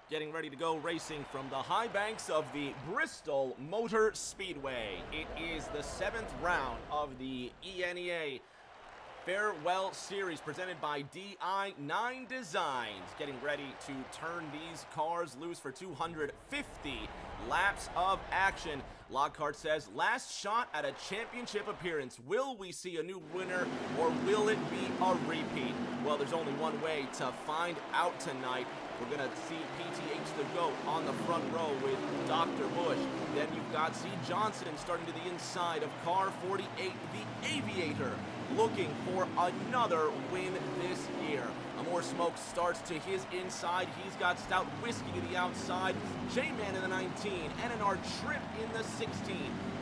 getting ready to go racing from the high banks of the Bristol Motor Speedway. It is the 7th round of the ENEA Farewell Series presented by di9 Designs, getting ready to turn these cars loose for 250 laps of action. Lockhart says, last shot at a championship appearance. Will we see a new winner or will it be a repeat? Well, there's only one way to find out tonight. We're going to see PTH the GOAT on the front row with Dr. Bush. Then you've got C. Johnson starting to the inside of car 48, the Aviator, looking for another win this year. Amore Smoke starts to his inside. He's got Stout Whiskey to the outside. J-Man in the 19, and in our trip in the 16.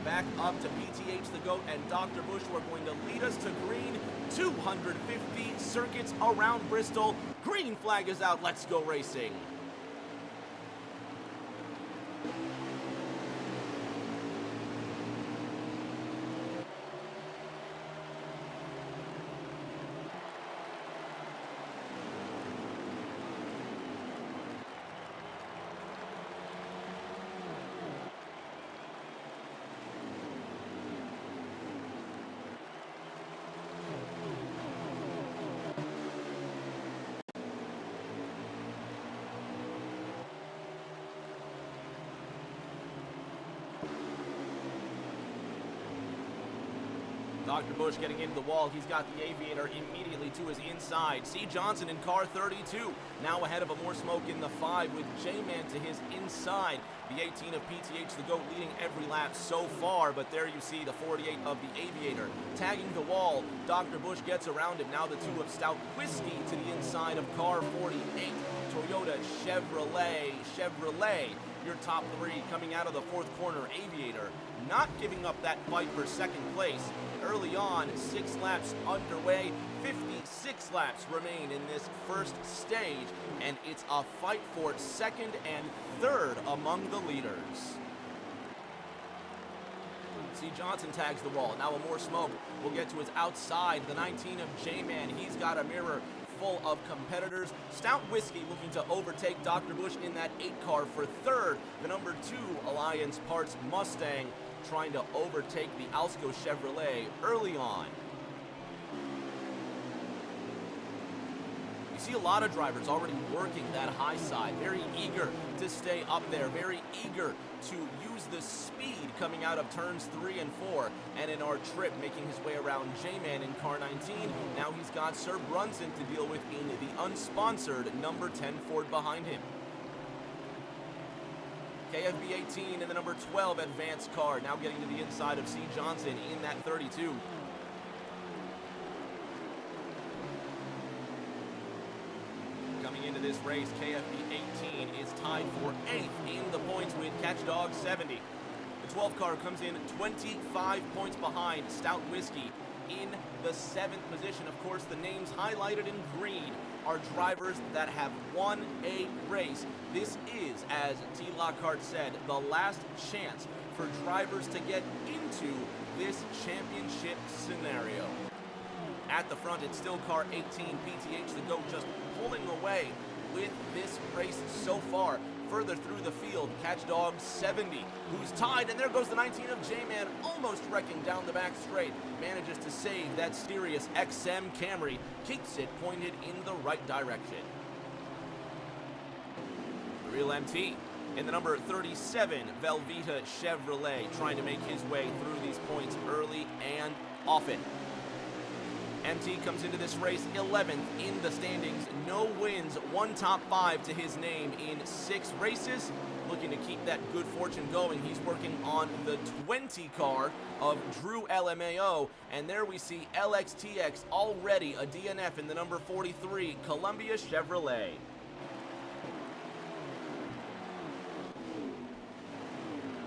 Back up to PTH the GOAT and Dr. Bush, who are going to lead us to green. 250 circuits around Bristol. Green flag is out. Let's go racing. Dr. Bush getting into the wall. He's got the Aviator immediately to his inside. C. Johnson in car 32, now ahead of Amore Smoke in the 5 with J-Man to his inside. The 18 of PTH the GOAT leading every lap so far, but there you see the 48 of the Aviator tagging the wall. Dr. Bush gets around him. Now the 2 of Stout Whiskey to the inside of car 48. Toyota Chevrolet, your top 3 coming out of the 4th corner. Aviator not giving up that fight for 2nd place. Early on, 6 laps underway, 56 laps remain in this first stage, and it's a fight for 2nd and 3rd among the leaders. C. Johnson tags the wall. Now Amore Smoke will get to his outside. The 19 of J-Man, he's got a mirror full of competitors. Stout Whiskey looking to overtake Dr. Bush in that 8 car for 3rd. The number 2 Alliance Parts Mustang trying to overtake the Alsco Chevrolet early on. You see a lot of drivers already working that high side, very eager to stay up there, very eager to use the speed coming out of turns 3 and 4. And in our trip, making his way around J-Man in car 19, now he's got Sir Brunson to deal with in the unsponsored number 10 Ford behind him. KFB 18 and the number 12 advanced car, now getting to the inside of C. Johnson in that 32. Coming into this race, KFB 18 is tied for 8th in the points with Catchdog 70. The 12 car comes in 25 points behind Stout Whiskey in the 7th position. Of course, the names highlighted in green are drivers that have won a race. This is, as T. Lockhart said, the last chance for drivers to get into this championship scenario. At the front, it's still car 18, PTH the GOAT, just pulling away with this race so far. Further through the field, Catchdog 70, who's tied, and there goes the 19 of J-Man, almost wrecking down the back straight. Manages to save that Sirius XM Camry, keeps it pointed in the right direction. The real MT in the number 37 Velveeta Chevrolet, trying to make his way through these points early and often. MT comes into this race 11th in the standings. No wins, 1 top 5 to his name in 6 races. Looking to keep that good fortune going. He's working on the 20 car of Drew LMAO. And there we see LXTX already a DNF in the number 43 Columbia Chevrolet.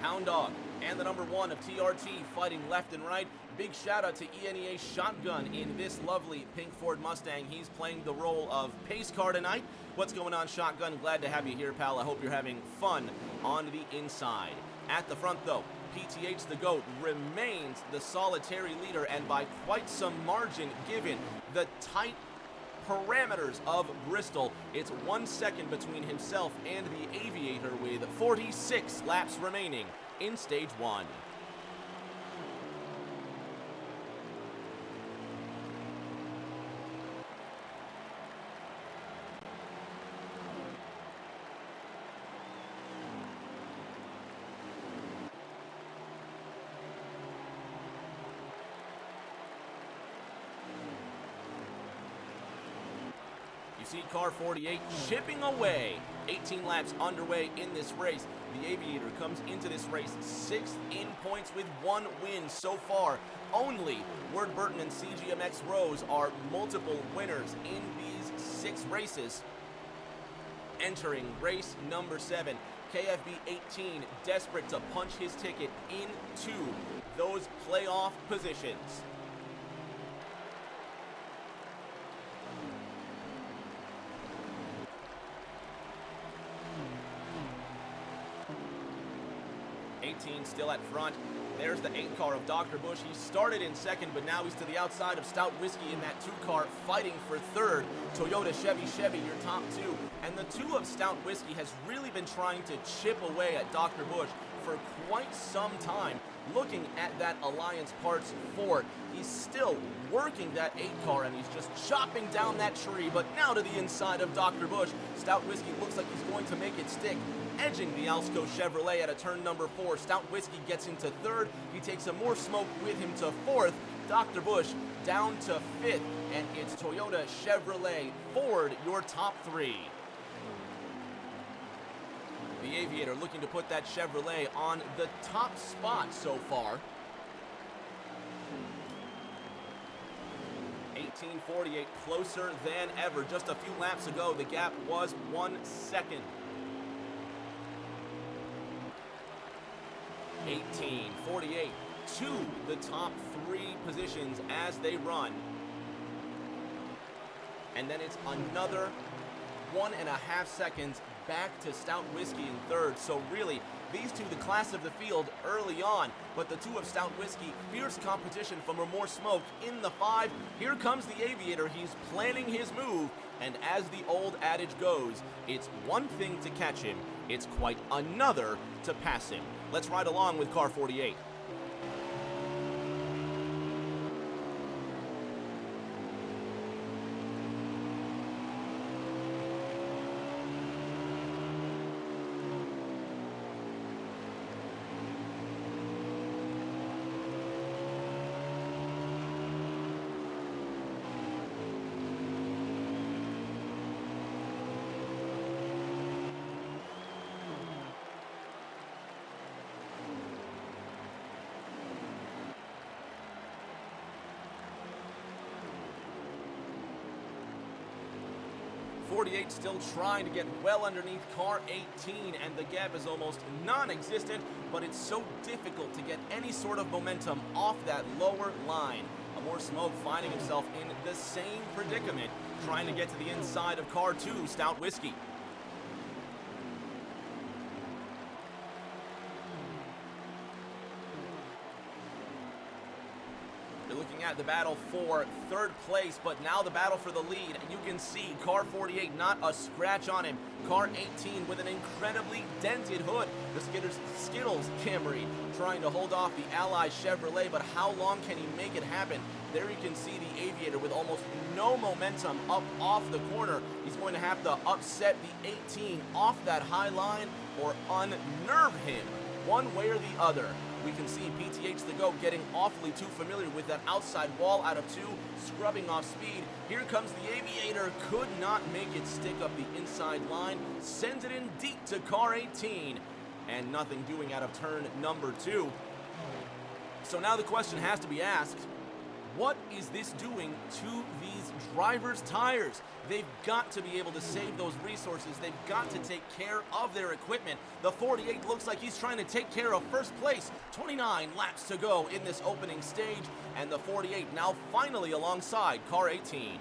Hound Dog and the number 1 of TRT fighting left and right. Big shout out to ENEA Shotgun in this lovely pink Ford Mustang. He's playing the role of pace car tonight. What's going on, Shotgun? Glad to have you here, pal. I hope you're having fun on the inside. At the front, though, PTH the GOAT remains the solitary leader, and by quite some margin given the tight parameters of Bristol. It's 1 second between himself and the Aviator with 46 laps remaining in Stage 1. See car 48 chipping away. 18 laps underway in this race. The Aviator comes into this race 6th in points with 1 win so far. Only Ward Burton and CGMX Rose are multiple winners in these 6 races. Entering race number 7, KFB 18 desperate to punch his ticket into those playoff positions. Still at front. There's the 8 car of Dr. Bush. He started in second, but now he's to the outside of Stout Whiskey in that 2 car, fighting for third. Toyota Chevy, your top 2. And the 2 of Stout Whiskey has really been trying to chip away at Dr. Bush for quite some time. Looking at that Alliance Parts Ford, he's still working that 8 car, and he's just chopping down that tree. But now to the inside of Dr. Bush. Stout Whiskey looks like he's going to make it stick, edging the Alsco Chevrolet at a turn number 4. Stout Whiskey gets into 3rd. He takes some more smoke with him to 4th. Dr. Bush down to 5th. And it's Toyota, Chevrolet, Ford, your top 3. The Aviator looking to put that Chevrolet on the top spot so far. 18:48, closer than ever. Just a few laps ago, the gap was 1 second. 18:48 to the top 3 positions as they run. And then it's another 1.5 seconds back to Stout Whiskey in 3rd. So really, these 2, the class of the field early on, but the 2 of Stout Whiskey, fierce competition for more smoke in the 5. Here comes the Aviator. He's planning his move, and as the old adage goes, it's one thing to catch him, it's quite another to pass him. Let's ride along with car 48. .48 still trying to get well underneath car 18, and the gap is almost non-existent, but it's so difficult to get any sort of momentum off that lower line. More smoke finding himself in the same predicament, trying to get to the inside of car 2, Stout Whiskey. Looking at the battle for 3rd place, but now the battle for the lead. You can see car 48, not a scratch on him. Car 18 with an incredibly dented hood. The Skittles Camry trying to hold off the Ally Chevrolet, but how long can he make it happen? There you can see the Aviator with almost no momentum up off the corner. He's going to have to upset the 18 off that high line or unnerve him one way or the other. We can see PTH the GOAT getting awfully too familiar with that outside wall out of 2, scrubbing off speed. Here comes the Aviator, could not make it stick up the inside line, sends it in deep to car 18, and nothing doing out of turn number 2. So now the question has to be asked, what is this doing to these drivers' tires? They've got to be able to save those resources. They've got to take care of their equipment. The 48 looks like he's trying to take care of first place. 29 laps to go in this opening stage, and the 48 now finally alongside car 18.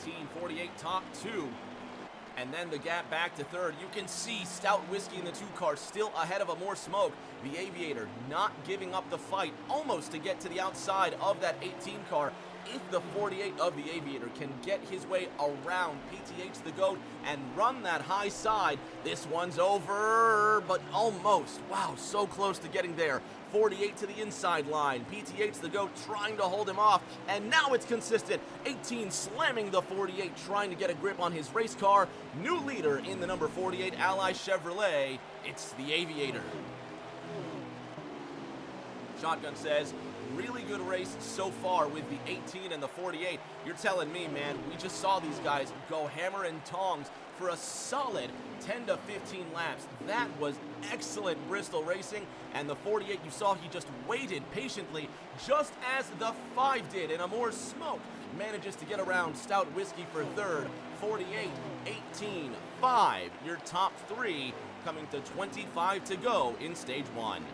18, 48, top 2. And then the gap back to third. You can see Stout Whiskey in the 2 car still ahead of Amore Smoke. The Aviator not giving up the fight, almost to get to the outside of that 18 car. If the 48 of the Aviator can get his way around PTH the GOAT and run that high side, this one's over, but almost. Wow, so close to getting there. 48 to the inside line. PTH the GOAT trying to hold him off, and now it's consistent. 18 slamming the 48, trying to get a grip on his race car. New leader in the number 48 Ally Chevrolet. It's the Aviator. Shotgun says, really good race so far with the 18 and the 48. You're telling me, man, we just saw these guys go hammer and tongs for a solid 10 to 15 laps. That was excellent Bristol racing, and the 48, you saw he just waited patiently, just as the 5 did, and Amore Smoke manages to get around Stout Whiskey for third. 48, 18, 5, your top 3, coming to 25 to go in stage 1.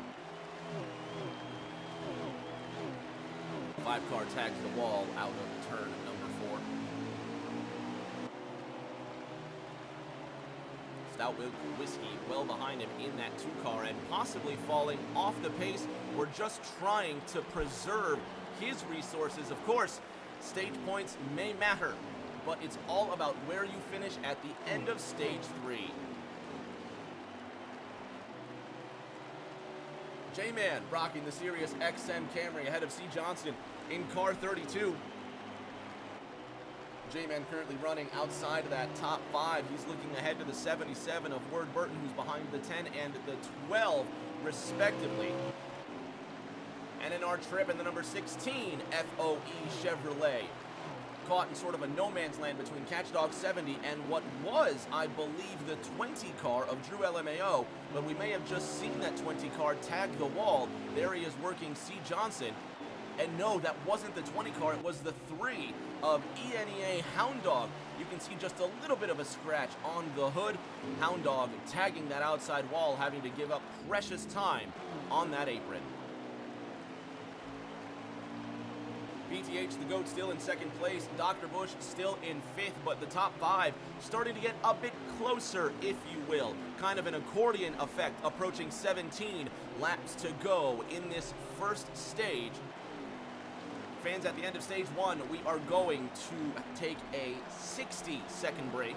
5 car tags the wall out of turn number 4. Stout Whiskey well behind him in that 2 car and possibly falling off the pace or just trying to preserve his resources. Of course, stage points may matter, but it's all about where you finish at the end of stage 3. J-Man rocking the Sirius XM Camry ahead of C. Johnson in car 32. J-Man currently running outside of that top 5. He's looking ahead to the 77 of Ward Burton, who's behind the 10 and the 12, respectively. And in our trip in the number 16 FOE Chevrolet. Caught in sort of a no man's land between Catchdog 70 and what was, I believe, the 20 car of Drew LMAO, but we may have just seen that 20 car tag the wall. There he is working C. Johnson. And no, that wasn't the 20 car, it was the 3 of ENEA Hound Dog. You can see just a little bit of a scratch on the hood. Hound Dog tagging that outside wall, having to give up precious time on that apron. BTH the GOAT still in 2nd place, Dr. Bush still in 5th, but the top 5 starting to get a bit closer, if you will. Kind of an accordion effect, approaching 17 laps to go in this first stage. Fans, at the end of stage 1, we are going to take a 60-second break.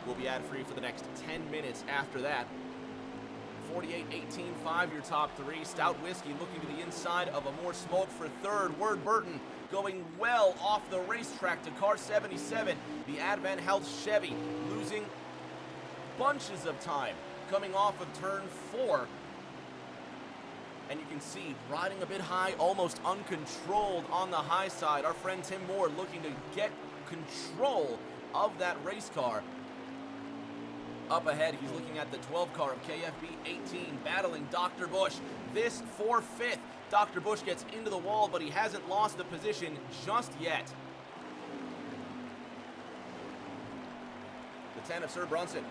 We'll be ad-free for the next 10 minutes after that. 48, 18, 5, your top 3. Stout Whiskey looking to the inside of Amore Smoke for third. Ward Burton going well off the racetrack to car 77. The Advent Health Chevy losing bunches of time coming off of turn 4. And you can see riding a bit high, almost uncontrolled on the high side. Our friend Tim Moore looking to get control of that race car. Up ahead, he's looking at the 12 car of KFB 18, battling Dr. Bush. This for 5th. Dr. Bush gets into the wall, but he hasn't lost the position just yet. The 10 of Sir Brunson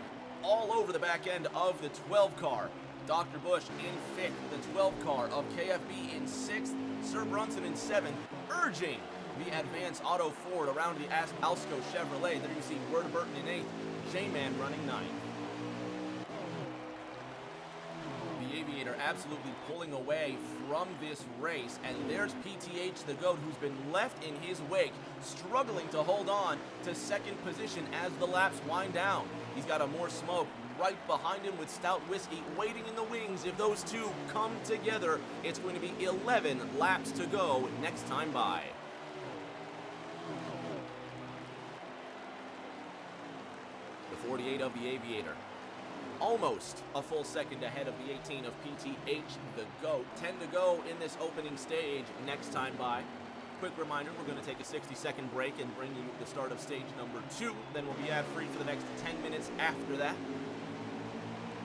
all over the back end of the 12 car. Dr. Bush in 5th, the 12 car of KFB in 6th, Sir Brunson in 7th, urging the Advance Auto Ford around the Alsco Chevrolet. There you see Ward Burton in 8th, J-Man running 9th. The Aviator absolutely pulling away from this race, and there's PTH the GOAT, who's been left in his wake, struggling to hold on to 2nd position as the laps wind down. He's got Amore Smoke right behind him with Stout Whiskey waiting in the wings. If those two come together, it's going to be 11 laps to go next time by. The 48 of the Aviator, almost a full second ahead of the 18 of PTH the GOAT. 10 to go in this opening stage next time by. Quick reminder, we're going to take a 60-second break and bring you the start of stage number 2. Then we'll be ad-free for the next 10 minutes after that.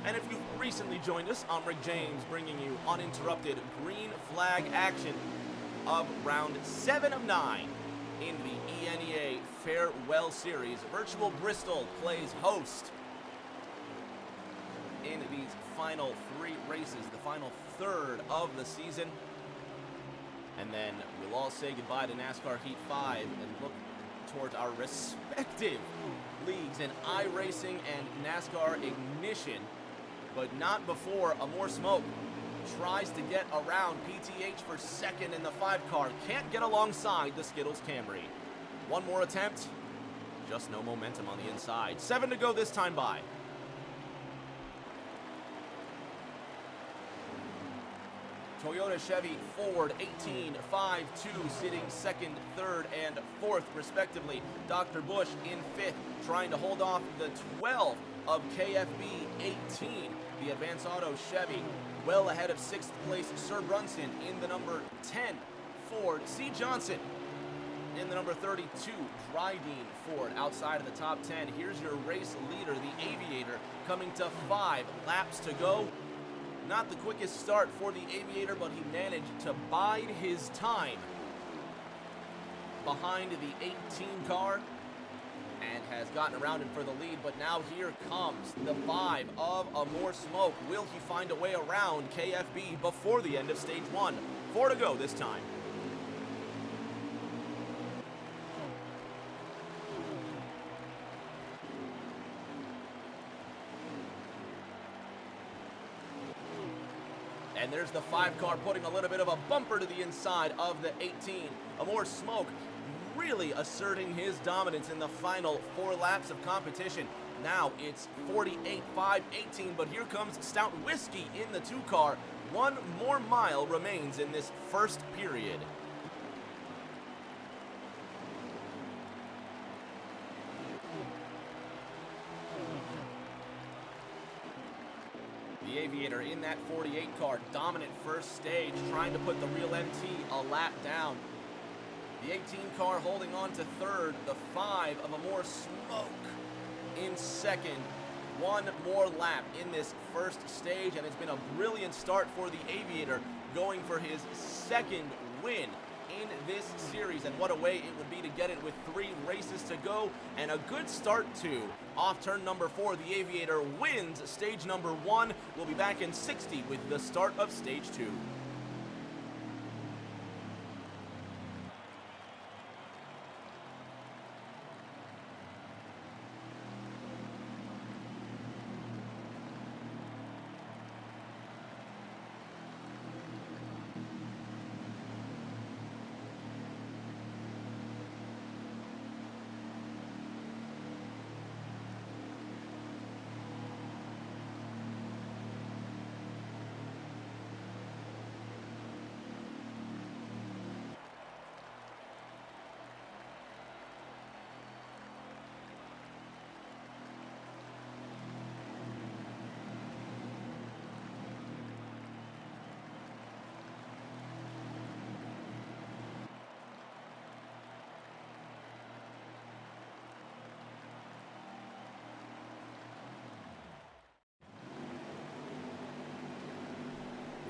And if you've recently joined us, I'm Rick James, bringing you uninterrupted green flag action of round 7 of 9 in the ENEA Farewell Series. Virtual Bristol plays host in these final 3 races, the final third of the season. And then we'll all say goodbye to NASCAR Heat 5 and look towards our respective leagues in iRacing and NASCAR Ignition, but not before Amore Smoke tries to get around PTH for second in the 5 car. Can't get alongside the Skittles Camry. One more attempt. Just no momentum on the inside. 7 to go this time by. Toyota, Chevy, Ford, 18, 5, 2, sitting second, third, and fourth, respectively. Dr. Bush in fifth, trying to hold off the 12 of KFB 18. The Advance Auto Chevy, well ahead of 6th place, Sir Brunson in the number 10 Ford. C. Johnson in the number 32, Dryden Ford, outside of the top 10. Here's your race leader, the Aviator, coming to 5 laps to go. Not the quickest start for the Aviator, but he managed to bide his time behind the 18 car and has gotten around him for the lead. But now here comes the 5 of Amore Smoke. Will he find a way around KFB before the end of stage 1? 4 to go this time. And there's the 5 car putting a little bit of a bumper to the inside of the 18. Amore Smoke really asserting his dominance in the final 4 laps of competition. Now it's 48-5-18, but here comes Stout Whiskey in the 2 car. 1 more mile remains in this first period. The Aviator in that 48 car, dominant first stage, trying to put the real MT a lap down. The 18 car holding on to third, the 5 of Amore Smoke in second. 1 more lap in this first stage, and it's been a brilliant start for the Aviator, going for his 2nd win in this series, and what a way it would be to get it with 3 races to go, and a good start too. Off turn number 4, the Aviator wins stage number 1. We'll be back in 60 with the start of stage 2.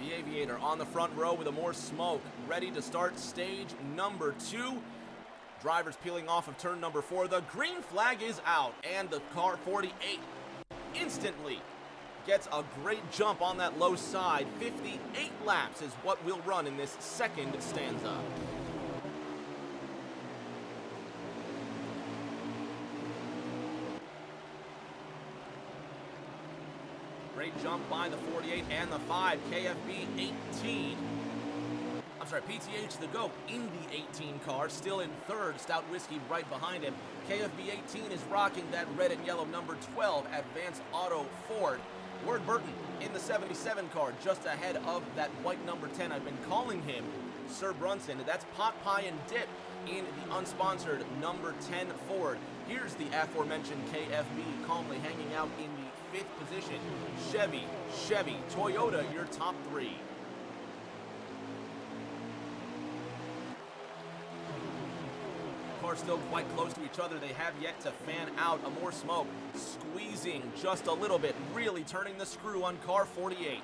The Aviator on the front row with Amore Smoke, ready to start stage number 2. Drivers peeling off of turn number 4. The green flag is out, and the car 48 instantly gets a great jump on that low side. 58 laps is what we'll run in this second stanza. Great jump by the 48 and the 5. KFB 18. I'm sorry, PTH the GOAT in the 18 car, still in third. Stout Whiskey right behind him. KFB 18 is rocking that red and yellow number 12 Advance Auto Ford. Ward Burton in the 77 car, just ahead of that white number 10. I've been calling him Sir Brunson. That's Pot Pie and Dip in the unsponsored number 10 Ford. Here's the aforementioned KFB calmly hanging out in the 5th position. Chevy, Toyota, your top 3. Cars still quite close to each other. They have yet to fan out. Amore Smoke squeezing just a little bit, really turning the screw on car 48.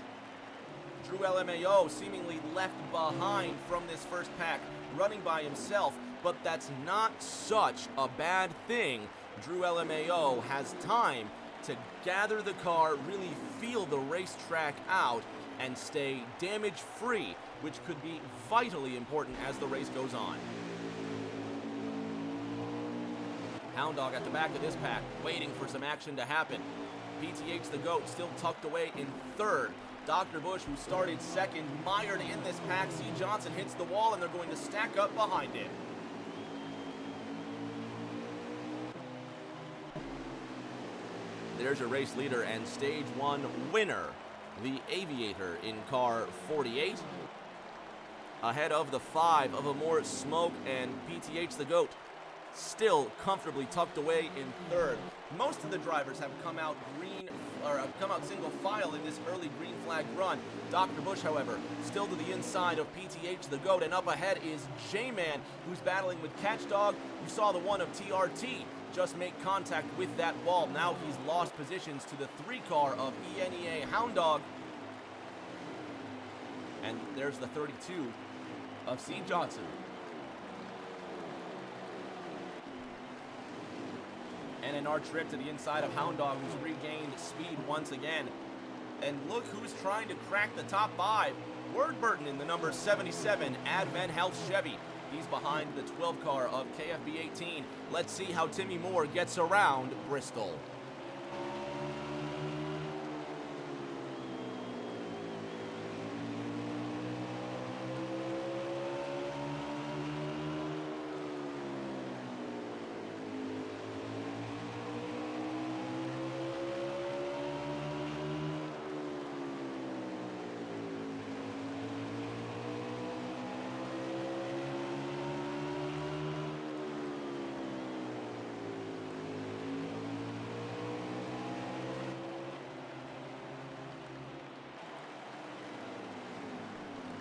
Drew LMAO seemingly left behind from this first pack, running by himself, but that's not such a bad thing. Drew LMAO has time to gather the car, really feel the racetrack out, and stay damage-free, which could be vitally important as the race goes on. Hound Dog at the back of this pack, waiting for some action to happen. PTH the GOAT still tucked away in third. Dr. Bush, who started second, mired in this pack. C. Johnson hits the wall, and they're going to stack up behind him. There's your race leader and stage 1 winner, the Aviator in car 48. Ahead of the 5 of Amore Smoke and PTH the GOAT, still comfortably tucked away in third. Most of the drivers have come out single file in this early green flag run. Dr. Bush, however, still to the inside of PTH the GOAT, and up ahead is J-Man, who's battling with Catch Dog. You saw the one of TRT just make contact with that wall. Now he's lost positions to the 3 car of ENEA Hound Dog. And there's the 32 of C. Johnson. And in our trip to the inside of Hound Dog, who's regained speed once again. And look who's trying to crack the top 5. Word Burton in the number 77 Advent Health Chevy. He's behind the 12 car of KFB 18. Let's see how Timmy Moore gets around Bristol.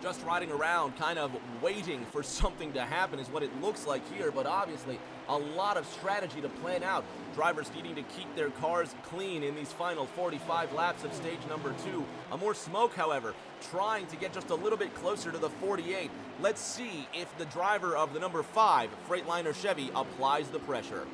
Just riding around, kind of waiting for something to happen is what it looks like here, but obviously a lot of strategy to plan out. Drivers needing to keep their cars clean in these final 45 laps of stage number 2. Amore Smoke, however, trying to get just a little bit closer to the 48. Let's see if the driver of the number 5 Freightliner Chevy applies the pressure.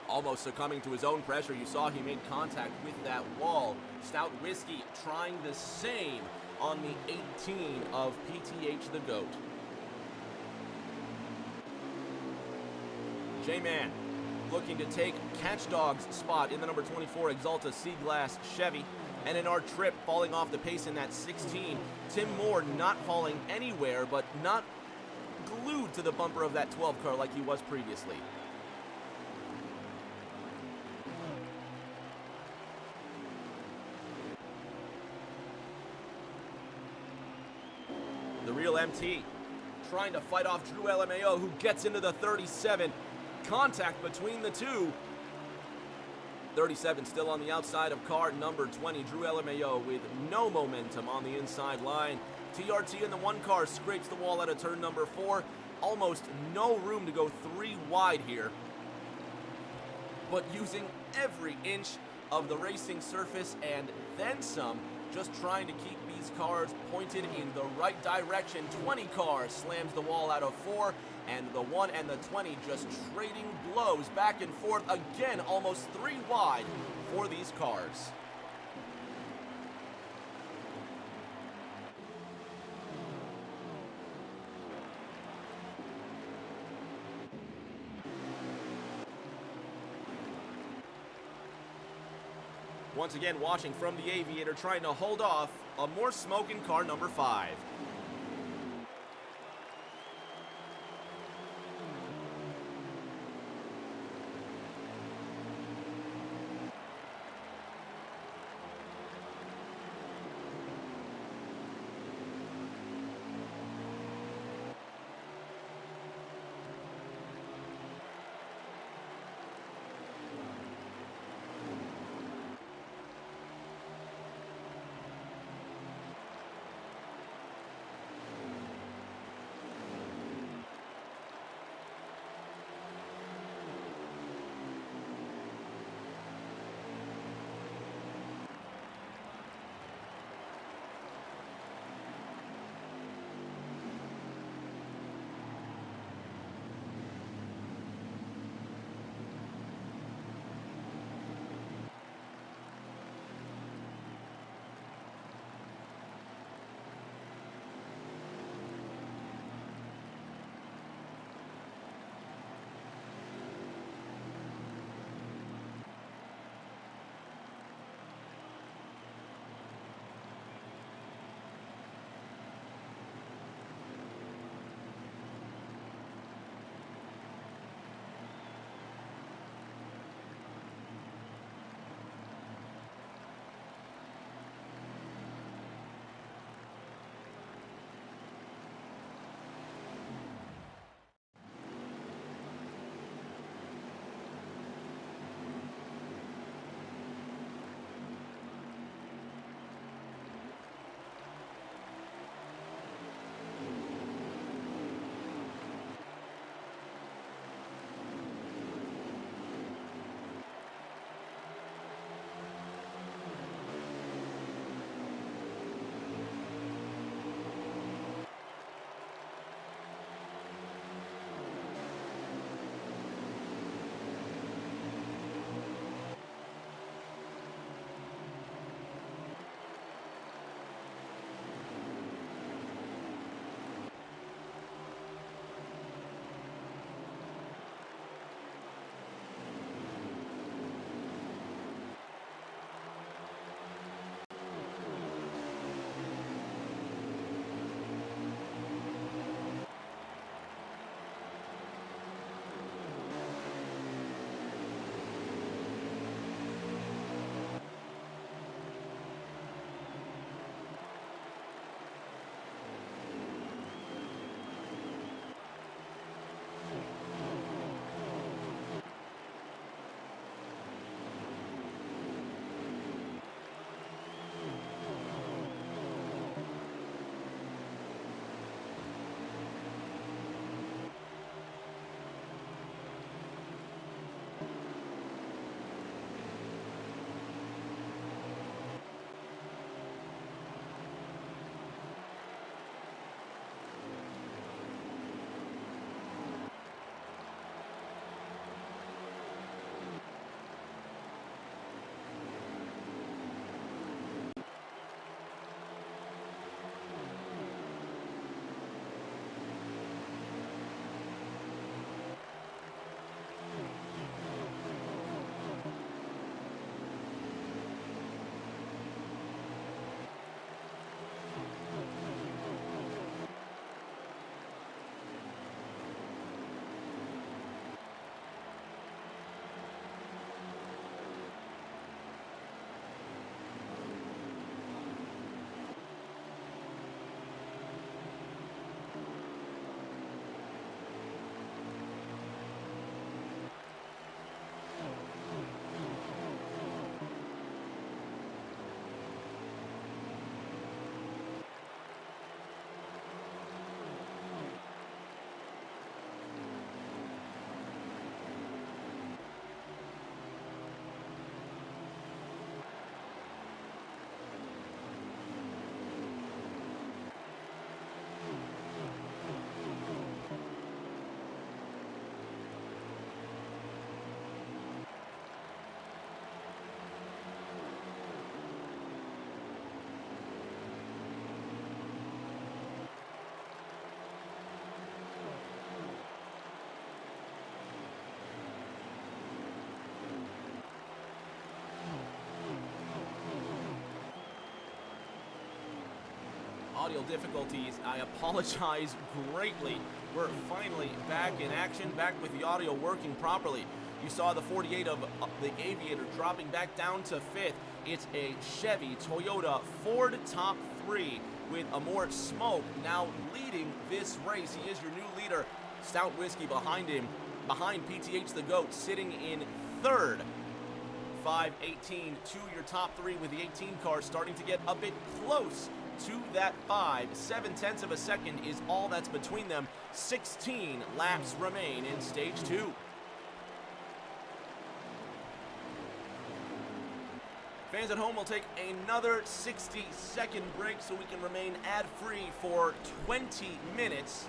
Almost succumbing to his own pressure. You saw he made contact with that wall. Stout Whiskey trying the same on the 18 of PTH the GOAT. J-Man looking to take Catch Dog's spot in the number 24 Exalta C-Glass Chevy. And in our trip, falling off the pace in that 16. Tim Moore not falling anywhere, but not glued to the bumper of that 12 car like he was previously. The real MT trying to fight off Drew LMAO, who gets into the 37. Contact between the two. 37 still on the outside of car number 20. Drew LMAO with no momentum on the inside line. TRT in the 1 car scrapes the wall out of turn number 4. Almost no room to go 3 wide here, but using every inch of the racing surface and then some, just trying to keep these cars pointed in the right direction. 20 car slams the wall out of 4, and the 1 and the 20 just trading blows back and forth again, almost 3 wide for these cars. Once again, watching from the Aviator, trying to hold off Amore Smoke in car number 5. audio difficulties. I apologize greatly. We're finally back in action, back with the audio working properly. You saw the 48 of the Aviator dropping back down to 5th. It's a Chevy, Toyota, Ford top 3 with Amor Smoke now leading this race. He is your new leader. Stout Whiskey behind him, behind PTH the GOAT, sitting in 3rd. 5-18 to your top 3 with the 18 car starting to get a bit close to that 5. 0.7 of a second is all that's between them. 16 laps remain in stage 2. Fans at home will take another 60-second break so we can remain ad-free for 20 minutes.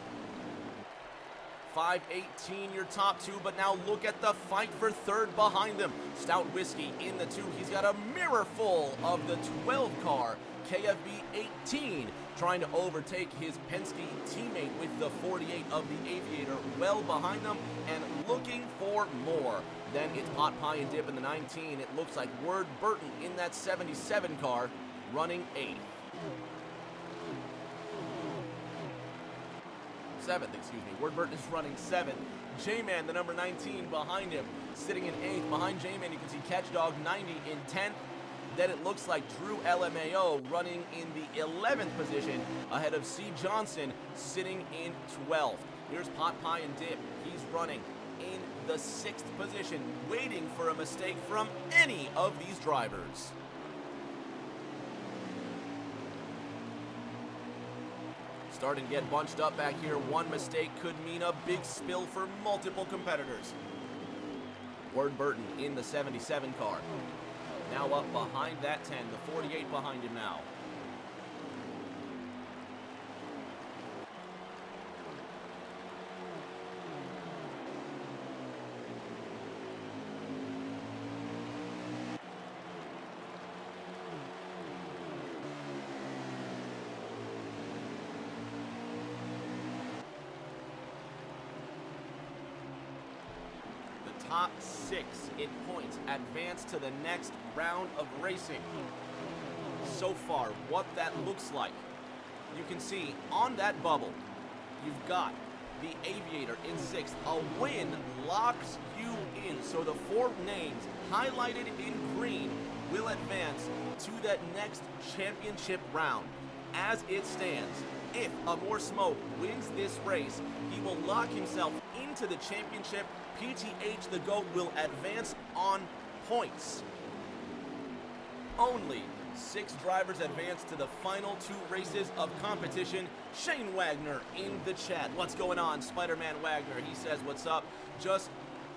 5-18 your top 2, but now look at the fight for 3rd behind them. Stout Whiskey in the 2. He's got a mirror full of the 12 car. KFB 18 trying to overtake his Penske teammate with the 48 of the Aviator well behind them and looking for more. Then it's Pot Pie and Dip in the 19. It looks like Ward Burton in that 77 car running 8th. 7th, excuse me. Ward Burton is running 7th. J-Man, the number 19, behind him, sitting in 8th. Behind J-Man, you can see Catchdog 90 in 10th. Then it looks like Drew LMAO running in the 11th position ahead of C. Johnson sitting in 12th. Here's Pot Pie and Dip. He's running in the 6th position, waiting for a mistake from any of these drivers. Starting to get bunched up back here. One mistake could mean a big spill for multiple competitors. Ward Burton in the 77 car. Now up behind that 10, the 48 behind him now. Top 6 in points advance to the next round of racing. So far, what that looks like, you can see on that bubble, you've got the Aviator in 6th. A win locks you in, so the 4 names highlighted in green will advance to that next championship round. As it stands, if Amor Smoke wins this race, he will lock himself into the championship. PTH the GOAT will advance on points. Only 6 drivers advance to the final 2 races of competition. Shane Wagner in the chat. What's going on, Spider-Man Wagner? He says, what's up? Just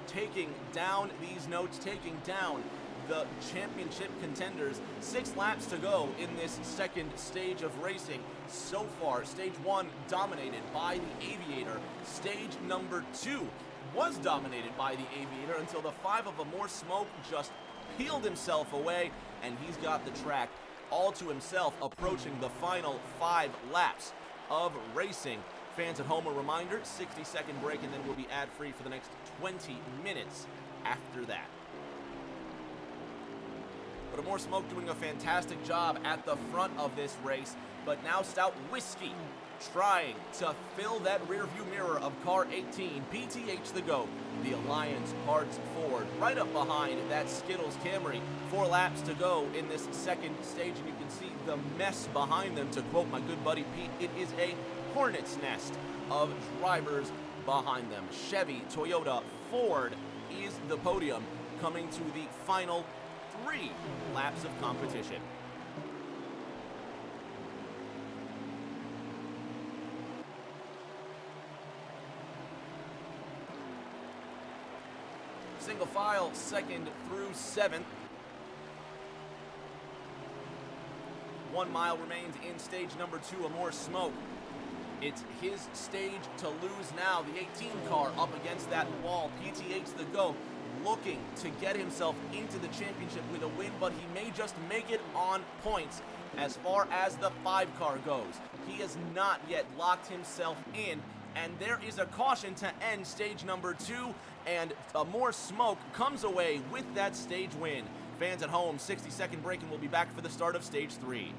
taking down these notes, taking down the championship contenders. 6 laps to go in this second stage of racing. So far, stage 1 dominated by the Aviator. Stage number 2 was dominated by the Aviator until the 5 of Amor Smoke just peeled himself away, and he's got the track all to himself, approaching the final 5 laps of racing. Fans at home, a reminder, 60-second break, and then we'll be ad-free for the next 20 minutes after that. But Amor Smoke doing a fantastic job at the front of this race, but now Stout Whiskey trying to fill that rearview mirror of car 18, PTH the GOAT. The Alliance parts forward, right up behind that Skittles Camry. 4 laps to go in this second stage, and you can see the mess behind them. To quote my good buddy Pete, it is a hornet's nest of drivers behind them. Chevy, Toyota, Ford is the podium, coming to the final 3 laps of competition. Single file, 2nd through 7th. 1 mile remains in stage number 2, Amor Smoke. It's his stage to lose now. The 18 car up against that wall. PTH the GOAT looking to get himself into the championship with a win, but he may just make it on points as far as the 5 car goes. He has not yet locked himself in, and there is a caution to end stage number 2, and Amor Smoke comes away with that stage win. Fans at home, 60-second break, and we'll be back for the start of stage 3.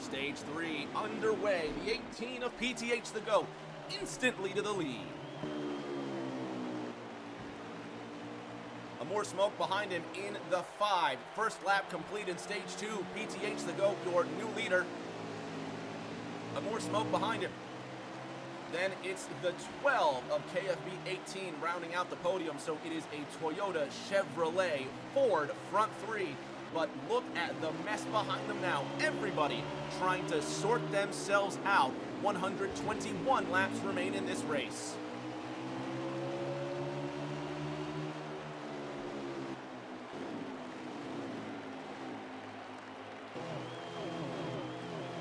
Stage 3 underway. The 18 of PTH the GOAT instantly to the lead. More smoke behind him in the 5. First lap complete in stage 2. PTH the GOAT, your new leader. More smoke behind him. Then it's the 12 of KFB 18 rounding out the podium. So it is a Toyota, Chevrolet, Ford front 3. But look at the mess behind them now. Everybody trying to sort themselves out. 121 laps remain in this race.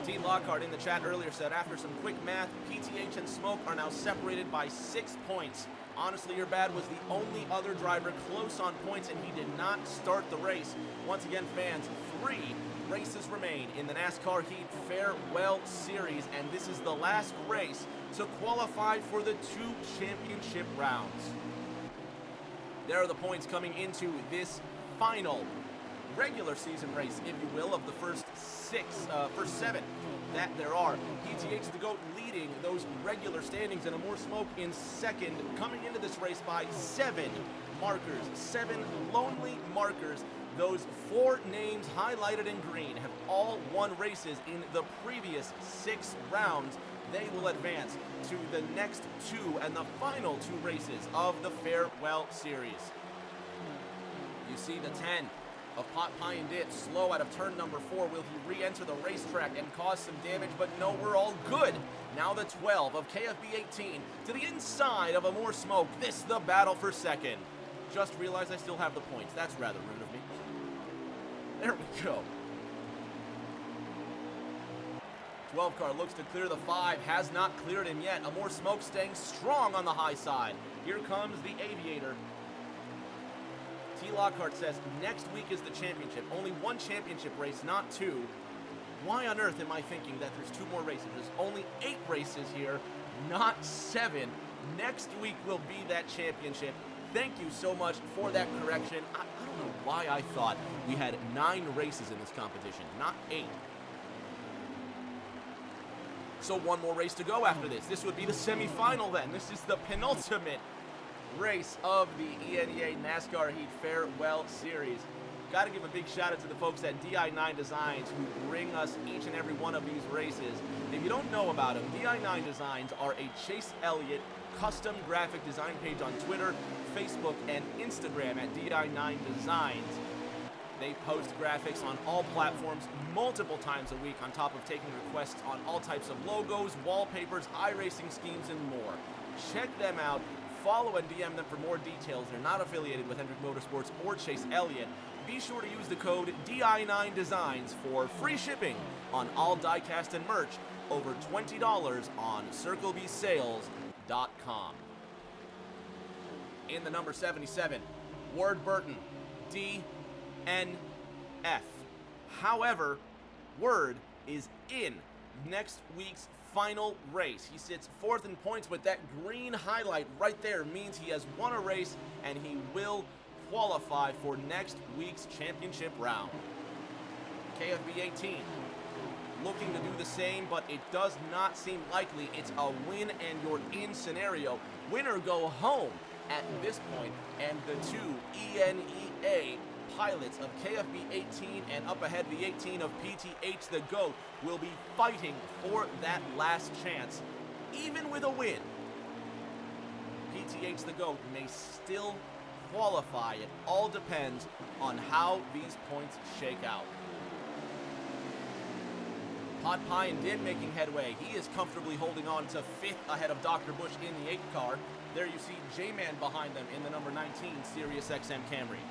T. Lockhart in the chat earlier said, after some quick math, PTH and Smoke are now separated by 6 points. Honestly, your bad was the only other driver close on points, and he did not start the race. Once again, fans, 3 races remain in the NASCAR Heat Farewell Series, and this is the last race to qualify for the 2 championship rounds. There are the points coming into this final regular season race, if you will, of the first 7 that there are. PTH the GOAT leading those regular standings, and a more smoke in second, coming into this race by 7 markers, 7 lonely markers. Those 4 names highlighted in green have all won races in the previous 6 rounds. They will advance to the next 2 and the final 2 races of the Farewell Series. You see the 10 of Pot Pie and Dit slow out of turn number 4. Will he re-enter the racetrack and cause some damage? But no, we're all good. Now the 12 of KFB 18 to the inside of a more smoke. This the battle for second. Just realized I still have the points. That's rather rude of me. There we go. 12 car looks to clear the 5. Has not cleared him yet. A more smoke staying strong on the high side. Here comes the Aviator. T. Lockhart says, next week is the championship. Only 1 championship race, not 2. Why on earth am I thinking that there's 2 more races? There's only 8 races here, not 7. Next week will be that championship. Thank you so much for that correction. I don't know why I thought we had 9 races in this competition, not 8. So 1 more race to go after this. This would be the semifinal then. This is the penultimate race of the ENEA NASCAR Heat Farewell Series. Got to give a big shout out to the folks at di9 Designs who bring us each and every one of these races. If you don't know about them, di9 Designs are a Chase Elliott custom graphic design page on Twitter, Facebook, and Instagram at di9 Designs. They post graphics on all platforms multiple times a week, on top of taking requests on all types of logos, wallpapers, iRacing schemes, and more. Check them out. Follow and DM them for more details. They're not affiliated with Hendrick Motorsports or Chase Elliott. Be sure to use the code DI9Designs for free shipping on all diecast and merch, over $20 on CircleBSales.com. In the number 77, Ward Burton, DNF. However, Ward is in next week's final race. He sits 4th in points, but that green highlight right there means he has won a race and he will qualify for next week's championship round. KFB 18 looking to do the same, but it does not seem likely. It's a win and you're in scenario. Win or go home at this point, and the 2 ENEA pilots of KFB 18 and up ahead the 18 of PTH the GOAT will be fighting for that last chance. Even with a win, PTH the GOAT may still qualify. It all depends on how these points shake out. Pot Pie and Din making headway. He is comfortably holding on to 5th ahead of Dr. Bush in the 8th car. There you see J-Man behind them in the number 19 Sirius XM Camry.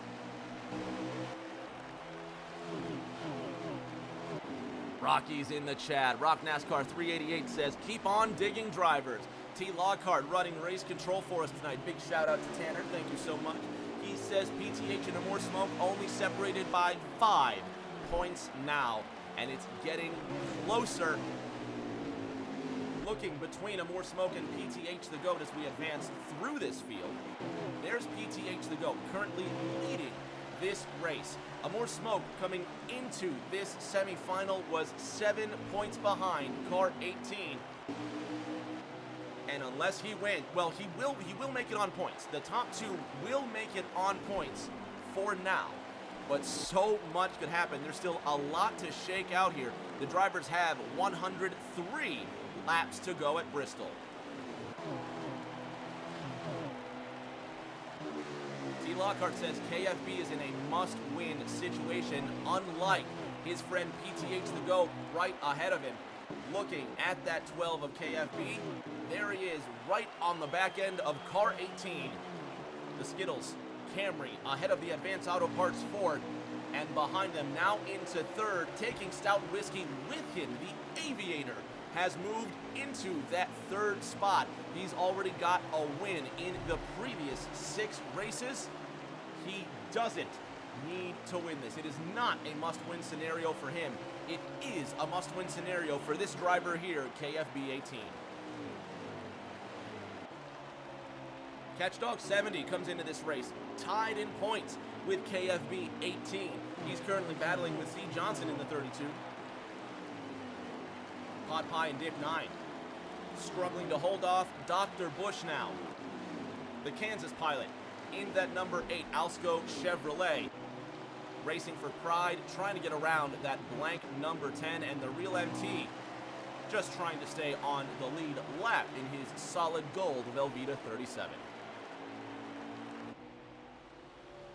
Rocky's in the chat. Rock NASCAR 388 says, keep on digging drivers. T. Lockhart running race control for us tonight. Big shout out to Tanner. Thank you so much. He says PTH and More Smoke only separated by 5 points now. And it's getting closer. Looking between a More Smoke and PTH the GOAT as we advance through this field. There's PTH the GOAT currently leading this race. Amore Smoke coming into this semifinal was 7 points behind car 18. And unless he wins, well, he will make it on points. The top two will make it on points for now. But so much could happen. There's still a lot to shake out here. The drivers have 103 laps to go at Bristol. T. Lockhart says KFB is in a must-win situation, unlike his friend PTH the GOAT right ahead of him. Looking at that 12 of KFB, there he is right on the back end of car 18. The Skittles, Camry ahead of the Advanced Auto Parts Ford, and behind them now into third, taking Stout Whiskey with him, the Aviator has moved into that third spot. He's already got a win in the previous 6 races. He doesn't need to win this. It is not a must-win scenario for him. It is a must-win scenario for this driver here, KFB 18. Catchdog 70 comes into this race, tied in points with KFB 18. He's currently battling with C. Johnson in the 32. Pot Pie and di9 struggling to hold off Dr. Bush now. The Kansas pilot in that number 8 Alsco Chevrolet, racing for pride, trying to get around that blank number 10, and the real MT just trying to stay on the lead lap in his solid gold Velveeta 37.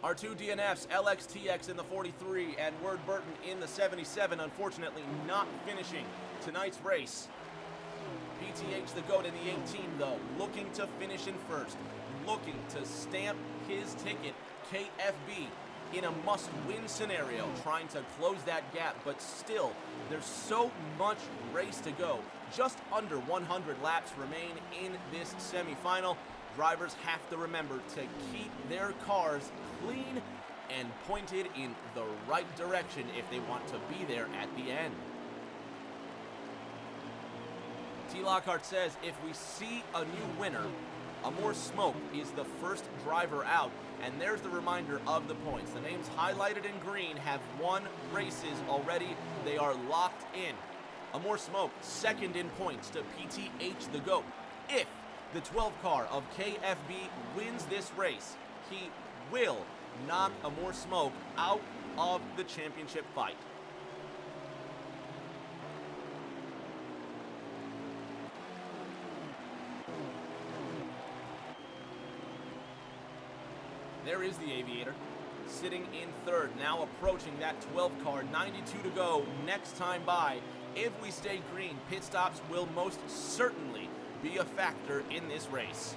Our two DNFs, LXTX in the 43 and Word Burton in the 77, unfortunately not finishing tonight's race. PTH the GOAT in the 18, though, looking to finish in first, looking to stamp his ticket. KFB in a must-win scenario, trying to close that gap, but still, there's so much race to go. Just under 100 laps remain in this semifinal. Drivers have to remember to keep their cars clean and pointed in the right direction if they want to be there at the end. T. Lockhart says if we see a new winner, Amore Smoke is the first driver out, and there's the reminder of the points. The names highlighted in green have won races already. They are locked in. Amore Smoke second in points to PTH the GOAT. If the 12 car of KFB wins this race, he will knock Amore Smoke out of the championship fight. There is the Aviator, sitting in third, now approaching that 12 car, 92 to go next time by. If we stay green, pit stops will most certainly be a factor in this race.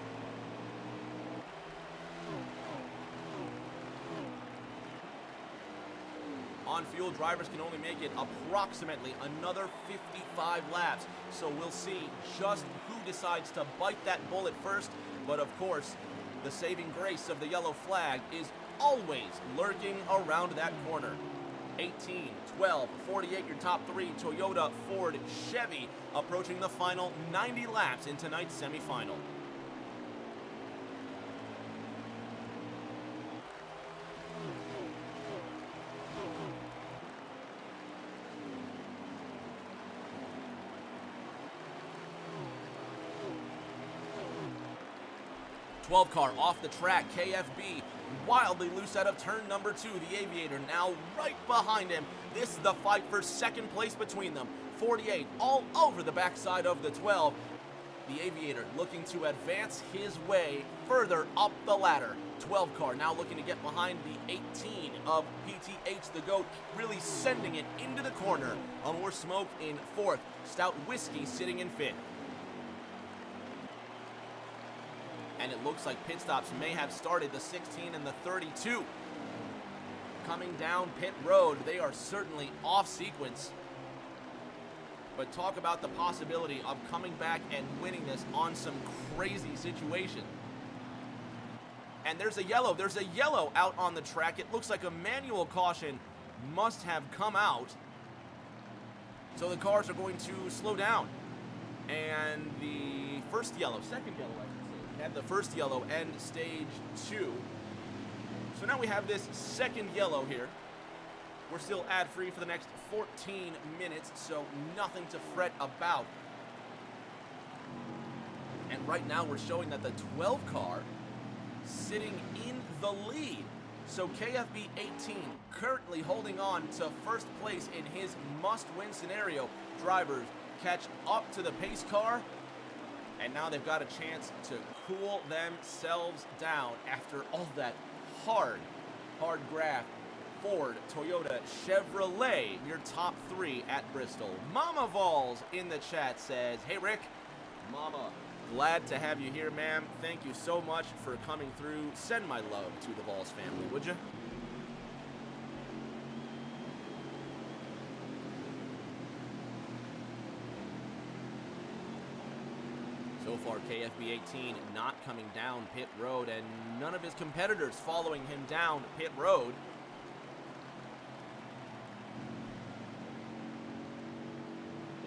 On fuel, drivers can only make it approximately another 55 laps, so we'll see just who decides to bite that bullet first, but of course, the saving grace of the yellow flag is always lurking around that corner. 18, 12, 48, your top three, Toyota, Ford, Chevy, approaching the final 90 laps in tonight's semifinal. Car off the track, KFB wildly loose out of turn number 2. The Aviator now right behind him. This is the fight for second place between them. 48 all over the backside of the 12. The Aviator looking to advance his way further up the ladder. 12 car now looking to get behind the 18 of PTH the GOAT, really sending it into the corner. Amore Smoke in fourth, Stout Whiskey sitting in fifth. And it looks like pit stops may have started, the 16 and the 32. Coming down pit road, they are certainly off sequence. But talk about the possibility of coming back and winning this on some crazy situation. And there's a yellow out on the track. It looks like a manual caution must have come out. So the cars are going to slow down. And the second yellow, I should say, had the first yellow end stage 2. So now we have this second yellow here. We're still ad-free for the next 14 minutes, so nothing to fret about. And right now we're showing that the 12 car sitting in the lead. So KFB 18 currently holding on to first place in his must-win scenario. Drivers catch up to the pace car, and now they've got a chance to cool themselves down after all that hard graft. Ford, Toyota, Chevrolet, your top three at Bristol. Mama Vols in the chat says, hey Rick, Mama, glad to have you here, ma'am. Thank you so much for coming through. Send my love to the Vols family, would you? So far, KFB 18 not coming down pit road, and none of his competitors following him down pit road.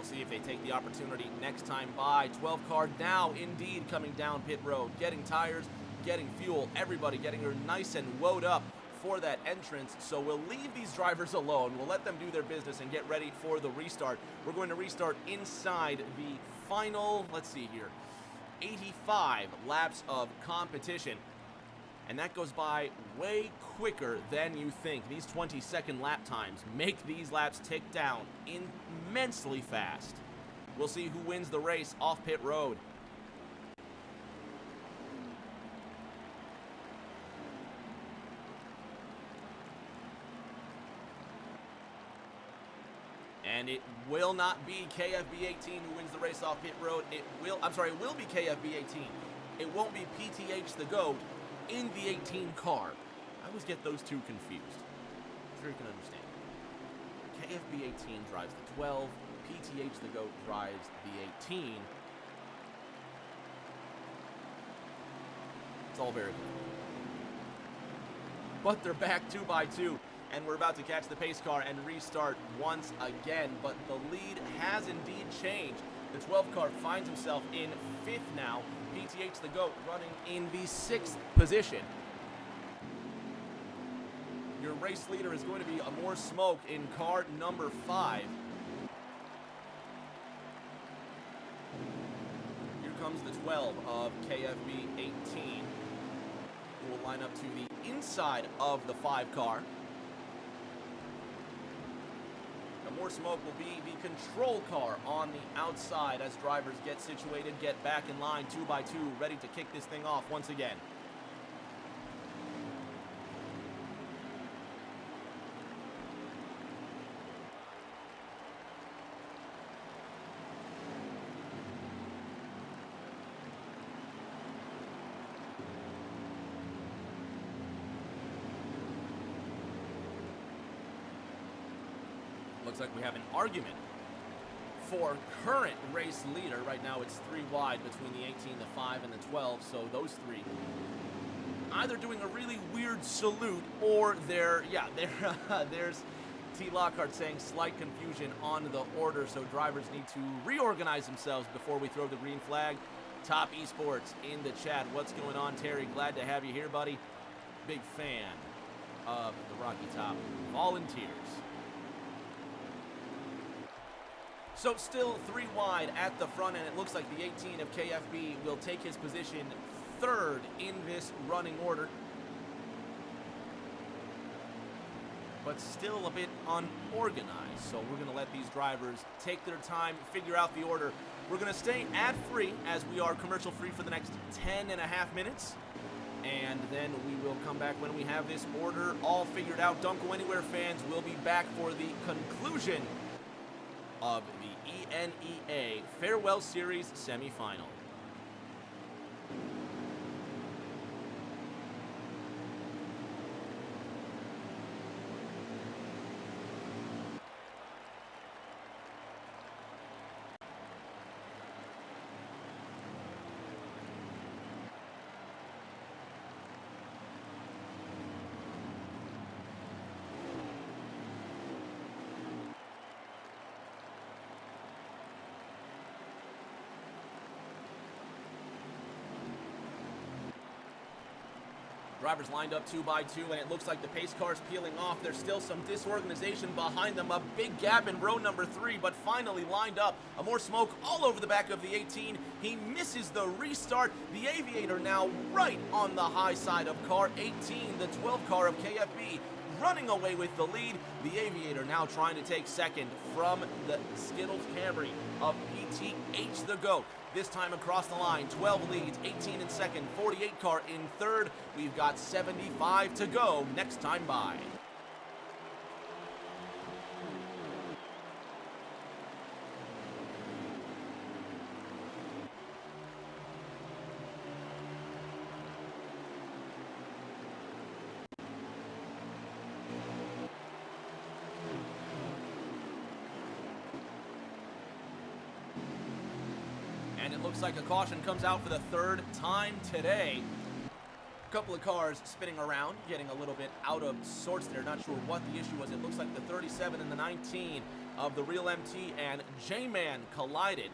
See if they take the opportunity next time by. 12 car now indeed coming down pit road, getting tires, getting fuel, everybody getting her nice and woed up for that entrance. So we'll leave these drivers alone. We'll let them do their business and get ready for the restart. We're going to restart inside the final, let's see here, 85 laps of competition. And that goes by way quicker than you think. These 20-second lap times make these laps tick down immensely fast. We'll see who wins the race off pit road. And it will not be KFB 18 who wins the race off pit road. It will be KFB 18. It won't be PTH the GOAT in the 18 car. I always get those two confused. Sure you can understand. KFB 18 drives the 12, PTH the GOAT drives the 18. It's all very good. But they're back 2x2, and we're about to catch the pace car and restart once again, but the lead has indeed changed. The 12 car finds himself in 5th now. PTH the GOAT running in the 6th position. Your race leader is going to be a more smoke in car number 5. Here comes the 12 of KFB 18, who will line up to the inside of the 5 car. More smoke will be the control car on the outside as drivers get situated, get back in line 2x2, ready to kick this thing off once again. Looks like we have an argument for current race leader. Right now it's 3 wide between the 18, the 5, and the 12, so those three either doing a really weird salute or there's T. Lockhart saying slight confusion on the order, so drivers need to reorganize themselves before we throw the green flag. Top Esports in the chat. What's going on, Terry? Glad to have you here, buddy. Big fan of the Rocky Top Volunteers. So still 3 wide at the front, and it looks like the 18 of KFB will take his position 3rd in this running order. But still a bit unorganized, so we're going to let these drivers take their time, figure out the order. We're going to stay ad-free as we are commercial-free for the next 10.5 minutes. And then we will come back when we have this order all figured out. Don't go anywhere, fans. We'll be back for the conclusion of the ENEA Farewell Series semifinal. Drivers lined up 2 by 2, and it looks like the pace car's peeling off. There's still some disorganization behind them. A big gap in row number 3, but finally lined up. More smoke all over the back of the 18. He misses the restart. The Aviator now right on the high side of car 18, the 12 car of KFB, running away with the lead. The Aviator now trying to take second from the Skittles Camry of PTH the GOAT. This time across the line, 12 leads, 18 in second, 48 car in third. We've got 75 to go next time by. And it looks like a caution comes out for the third time today. A couple of cars spinning around, getting a little bit out of sorts there. Not sure what the issue was. It looks like the 37 and the 19 of the Real MT and J-Man collided.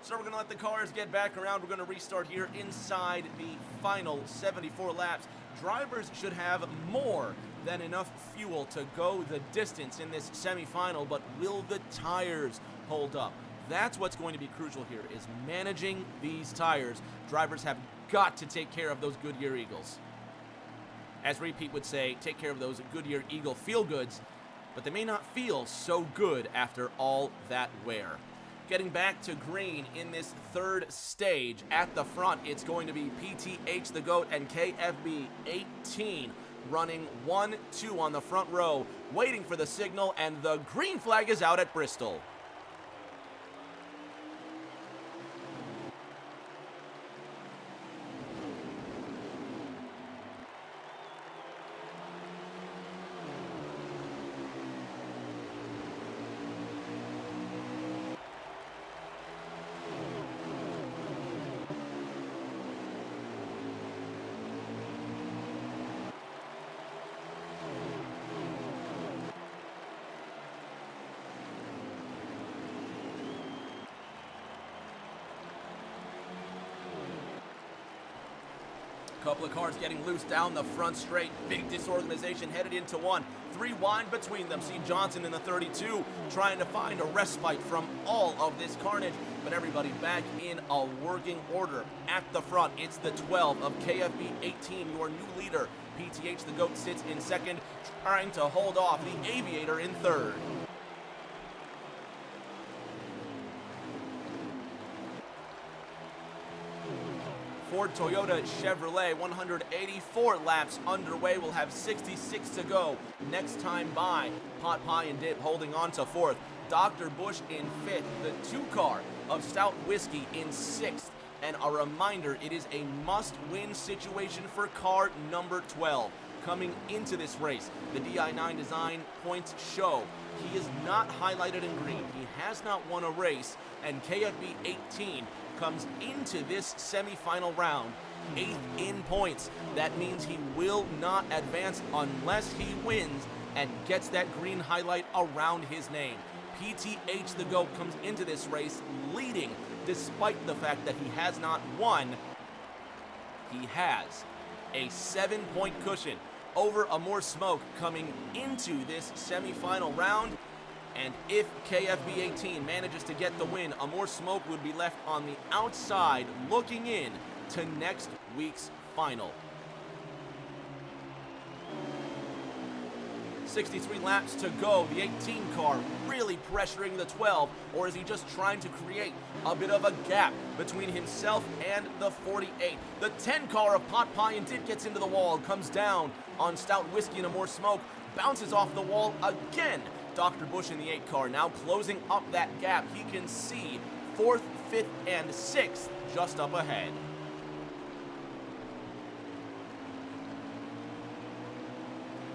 So we're going to let the cars get back around. We're going to restart here inside the final 74 laps. Drivers should have more than enough fuel to go the distance in this semifinal, but will the tires hold up? That's what's going to be crucial here, is managing these tires. Drivers have got to take care of those Goodyear Eagles. As Repeat would say, take care of those Goodyear Eagle feel-goods, but they may not feel so good after all that wear. Getting back to green in this third stage. At the front, it's going to be PTH the GOAT and KFB 18 running 1-2 on the front row, waiting for the signal, and the green flag is out at Bristol. Couple of cars getting loose down the front straight. Big disorganization headed into one. 3 wide between them. See Johnson in the 32 trying to find a respite from all of this carnage, but everybody back in a working order. At the front, it's the 12 of KFB 18, your new leader. PTH the GOAT sits in second, trying to hold off the Aviator in third. Ford, Toyota, Chevrolet, 184 laps underway. We'll have 66 to go next time by. Pot Pie and Dip holding on to fourth. Dr. Bush in fifth. The 2 car of Stout Whiskey in 6th. And a reminder, it is a must-win situation for car number 12. Coming into this race, the di9 design points show he is not highlighted in green. He has not won a race, and KFB 18 comes into this semifinal round 8th in points. That means he will not advance unless he wins and gets that green highlight around his name. PTH the GOAT comes into this race leading despite the fact that he has not won. He has a 7-point cushion over Amore Smoke coming into this semifinal round. And if KFB 18 manages to get the win, Amore Smoke would be left on the outside looking in to next week's final. 63 laps to go. The 18 car really pressuring the 12, or is he just trying to create a bit of a gap between himself and the 48? The 10 car of Pot Pie and Dip gets into the wall, comes down on Stout Whiskey and Amore Smoke, bounces off the wall again. Dr. Bush in the 8 car now closing up that gap. He can see 4th, 5th, and 6th just up ahead.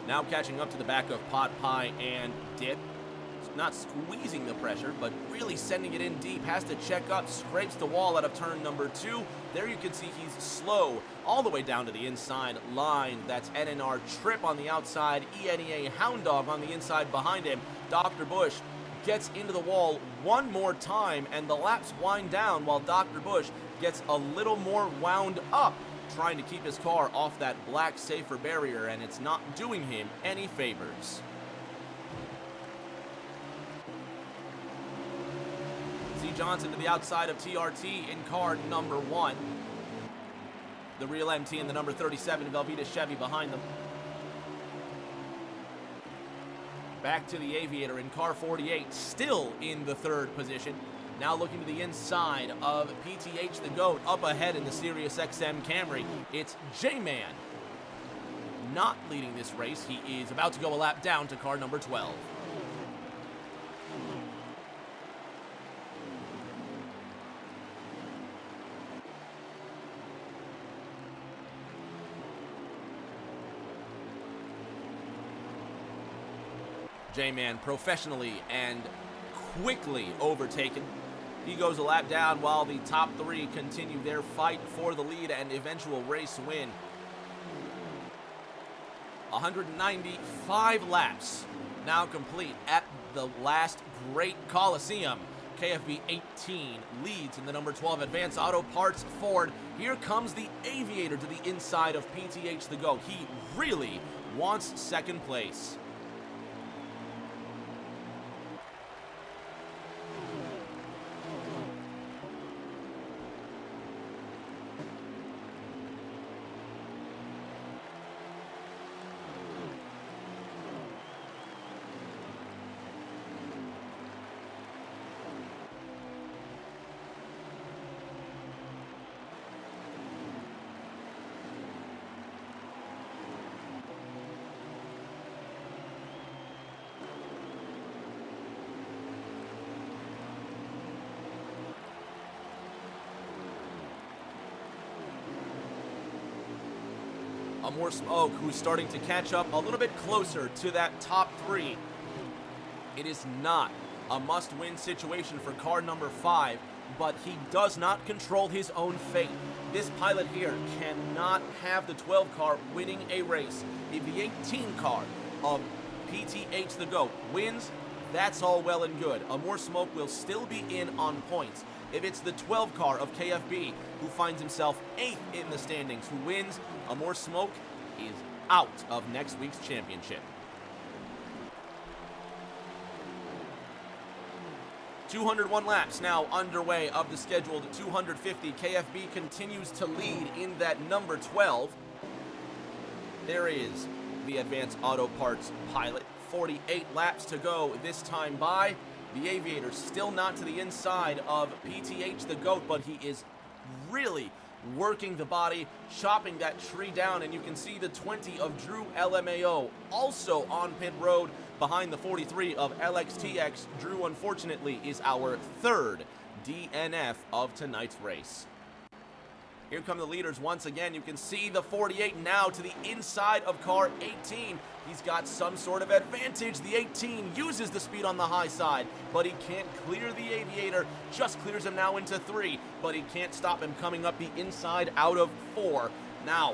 Now catching up to the back of Pot Pie and Dip. Not squeezing the pressure, but really sending it in deep. Has to check up, scrapes the wall out of turn number 2. There you can see he's slow all the way down to the inside line. That's NNR Trip on the outside, ENEA Hound Dog on the inside behind him. Dr. Bush gets into the wall one more time, and the laps wind down while Dr. Bush gets a little more wound up trying to keep his car off that black safer barrier, and it's not doing him any favors. Z. Johnson to the outside of TRT in car number 1. The real MT and the number 37 Velveeta Chevy behind them. Back to the Aviator in car 48, still in the 3rd position. Now looking to the inside of PTH the GOAT. Up ahead in the Sirius XM Camry, it's J-Man. Not leading this race. He is about to go a lap down to car number 12. J-Man professionally and quickly overtaken. He goes a lap down while the top 3 continue their fight for the lead and eventual race win. 195 laps now complete at the last great Coliseum. KFB 18 leads in the number 12 Advanced Auto Parts Ford. Here comes the Aviator to the inside of PTH the GOAT. He really wants 2nd place. More Smoke, who's starting to catch up a little bit closer to that top 3. It is not a must-win situation for car number 5, but he does not control his own fate. This pilot here cannot have the 12 car winning a race. If the 18 car of PTH the GOAT wins, that's all well and good. More Smoke will still be in on points. If it's the 12 car of KFB who finds himself 8th in the standings who wins, More Smoke is out of next week's championship. 201 laps now underway of the scheduled 250. KFB continues to lead in that number 12. There is the Advanced Auto Parts pilot. 48 laps to go this time by. The Aviator still not to the inside of PTH the GOAT, but he is really working the body, chopping that tree down, and you can see the 20 of Drew LMAO also on pit road behind the 43 of LXTX. Drew, unfortunately, is our 3rd DNF of tonight's race. Here come the leaders once again. You can see the 48 now to the inside of car 18. He's got some sort of advantage. The 18 uses the speed on the high side, but he can't clear the Aviator. Just clears him now into 3, but he can't stop him coming up the inside out of 4. Now,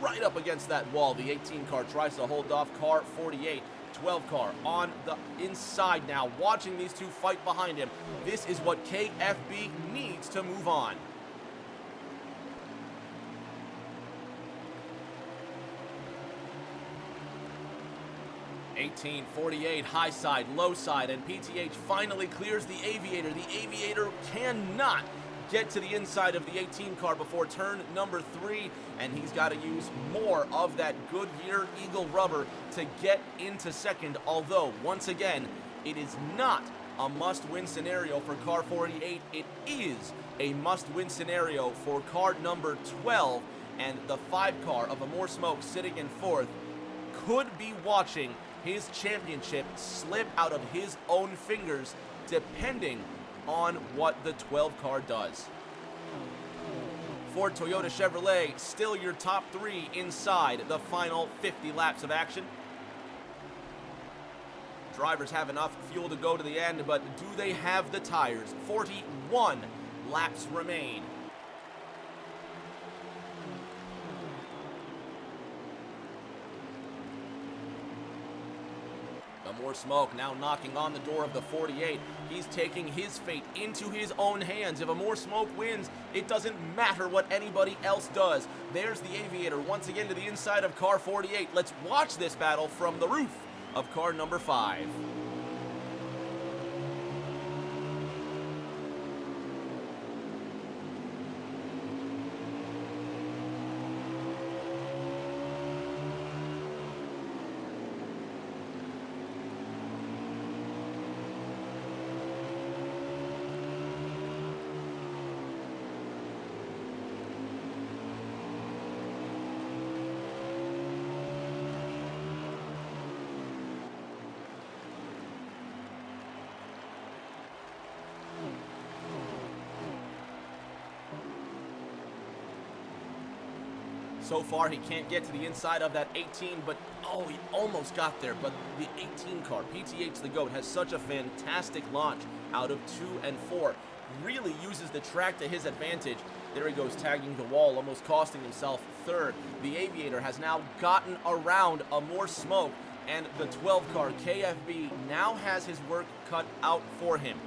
right up against that wall, the 18 car tries to hold off car 48. 12 car on the inside now, watching these two fight behind him. This is what KFB needs to move on. 18, 48, high side, low side, and PTH finally clears the Aviator. The Aviator cannot get to the inside of the 18 car before turn number 3, and he's got to use more of that Goodyear Eagle rubber to get into second, although, once again, it is not a must-win scenario for car 48. It is a must-win scenario for car number 12, and the 5 car of More Smoke sitting in 4th could be watching his championship slip out of his own fingers, depending on what the 12 car does. Ford, Toyota, Chevrolet, still your top 3 inside the final 50 laps of action. Drivers have enough fuel to go to the end, but do they have the tires? 41 laps remain. More smoke now knocking on the door of the 48. He's taking his fate into his own hands. If a More Smoke wins, it doesn't matter what anybody else does. There's the Aviator once again to the inside of car 48. Let's watch this battle from the roof of car number 5. So far, he can't get to the inside of that 18, but oh, he almost got there. But the 18 car, PTH the GOAT, has such a fantastic launch out of 2 and 4. Really uses the track to his advantage. There he goes, tagging the wall, almost costing himself third. The Aviator has now gotten around a More Smoke, and the 12 car, KFB, now has his work cut out for him.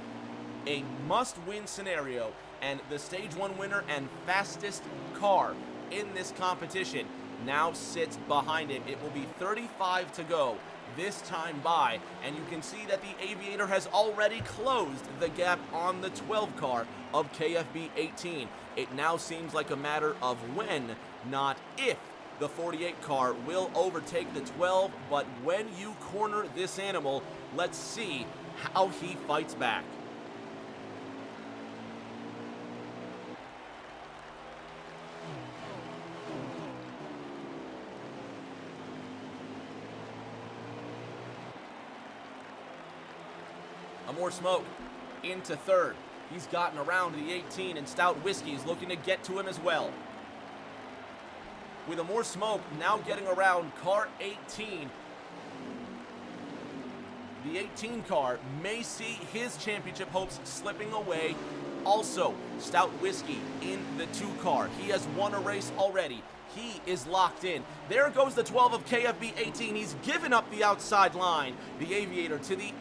A must-win scenario, and the Stage 1 winner and fastest car in this competition now sits behind him. It will be 35 to go this time by, and you can see that the Aviator has already closed the gap on the 12 car of KFB 18. It now seems like a matter of when, not if, the 48 car will overtake the 12, but when you corner this animal, let's see how he fights back. More Smoke into third. He's gotten around the 18, and Stout Whiskey is looking to get to him as well. With a More Smoke now getting around car 18, the 18 car may see his championship hopes slipping away. Also, Stout Whiskey in the 2 car. He has won a race already. He is locked in. There goes the 12 of KFB 18. He's given up the outside line. The Aviator to the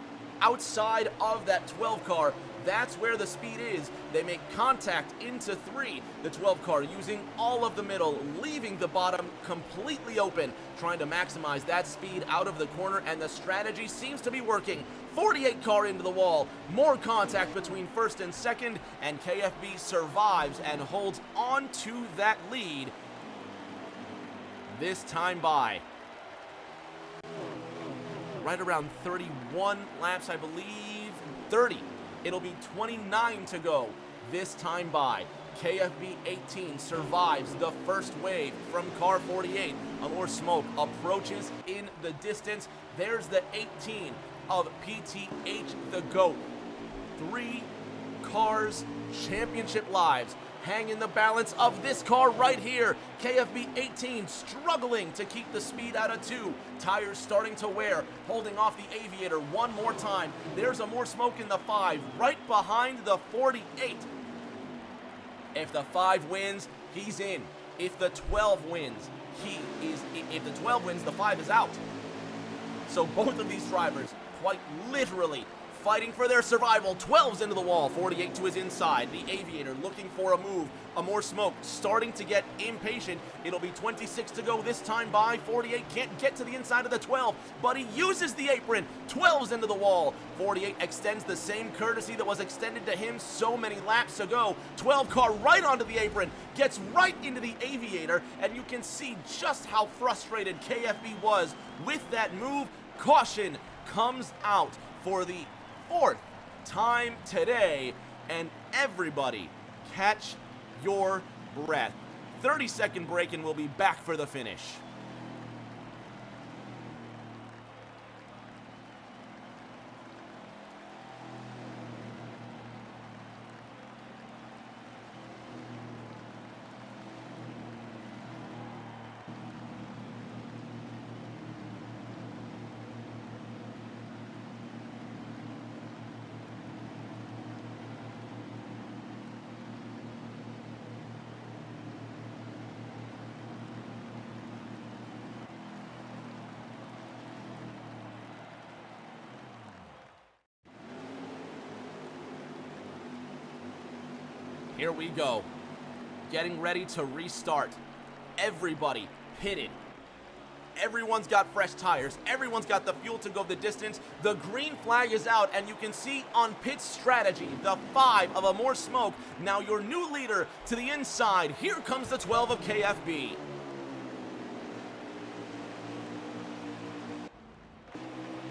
outside of that 12 car. That's where the speed is. They make contact into 3. The 12 car using all of the middle, leaving the bottom completely open, trying to maximize that speed out of the corner, and the strategy seems to be working. 48 car into the wall. More contact between first and second, and KFB survives and holds on to that lead this time by. Right around 31 laps, I believe. 30. It'll be 29 to go this time by. KFB 18 survives the first wave from car 48. A More Smoke approaches in the distance. There's the 18 of PTH the GOAT. 3 cars, championship lives hang in the balance of this car right here. KFB 18 struggling to keep the speed out of 2. Tires starting to wear, holding off the Aviator one more time. There's a More Smoke in the 5, right behind the 48. If the 5 wins, he's in. If the 12 wins, if the 12 wins, the 5 is out. So both of these drivers, quite literally, fighting for their survival. 12's into the wall, 48 to his inside. The Aviator looking for a move. A More Smoke starting to get impatient. It'll be 26 to go this time by. 48 can't get to the inside of the 12, but he uses the apron. 12's into the wall. 48 extends the same courtesy that was extended to him so many laps ago. 12 car right onto the apron, gets right into the Aviator, and you can see just how frustrated KFB was with that move. Caution comes out for the 4th time today, and everybody catch your breath. 30-second break, and we'll be back for the finish. Here we go. Getting ready to restart. Everybody pitted. Everyone's got fresh tires. Everyone's got the fuel to go the distance. The green flag is out, and you can see on pit strategy, the 5 of Amore Smoke. Now your new leader to the inside. Here comes the 12 of KFB.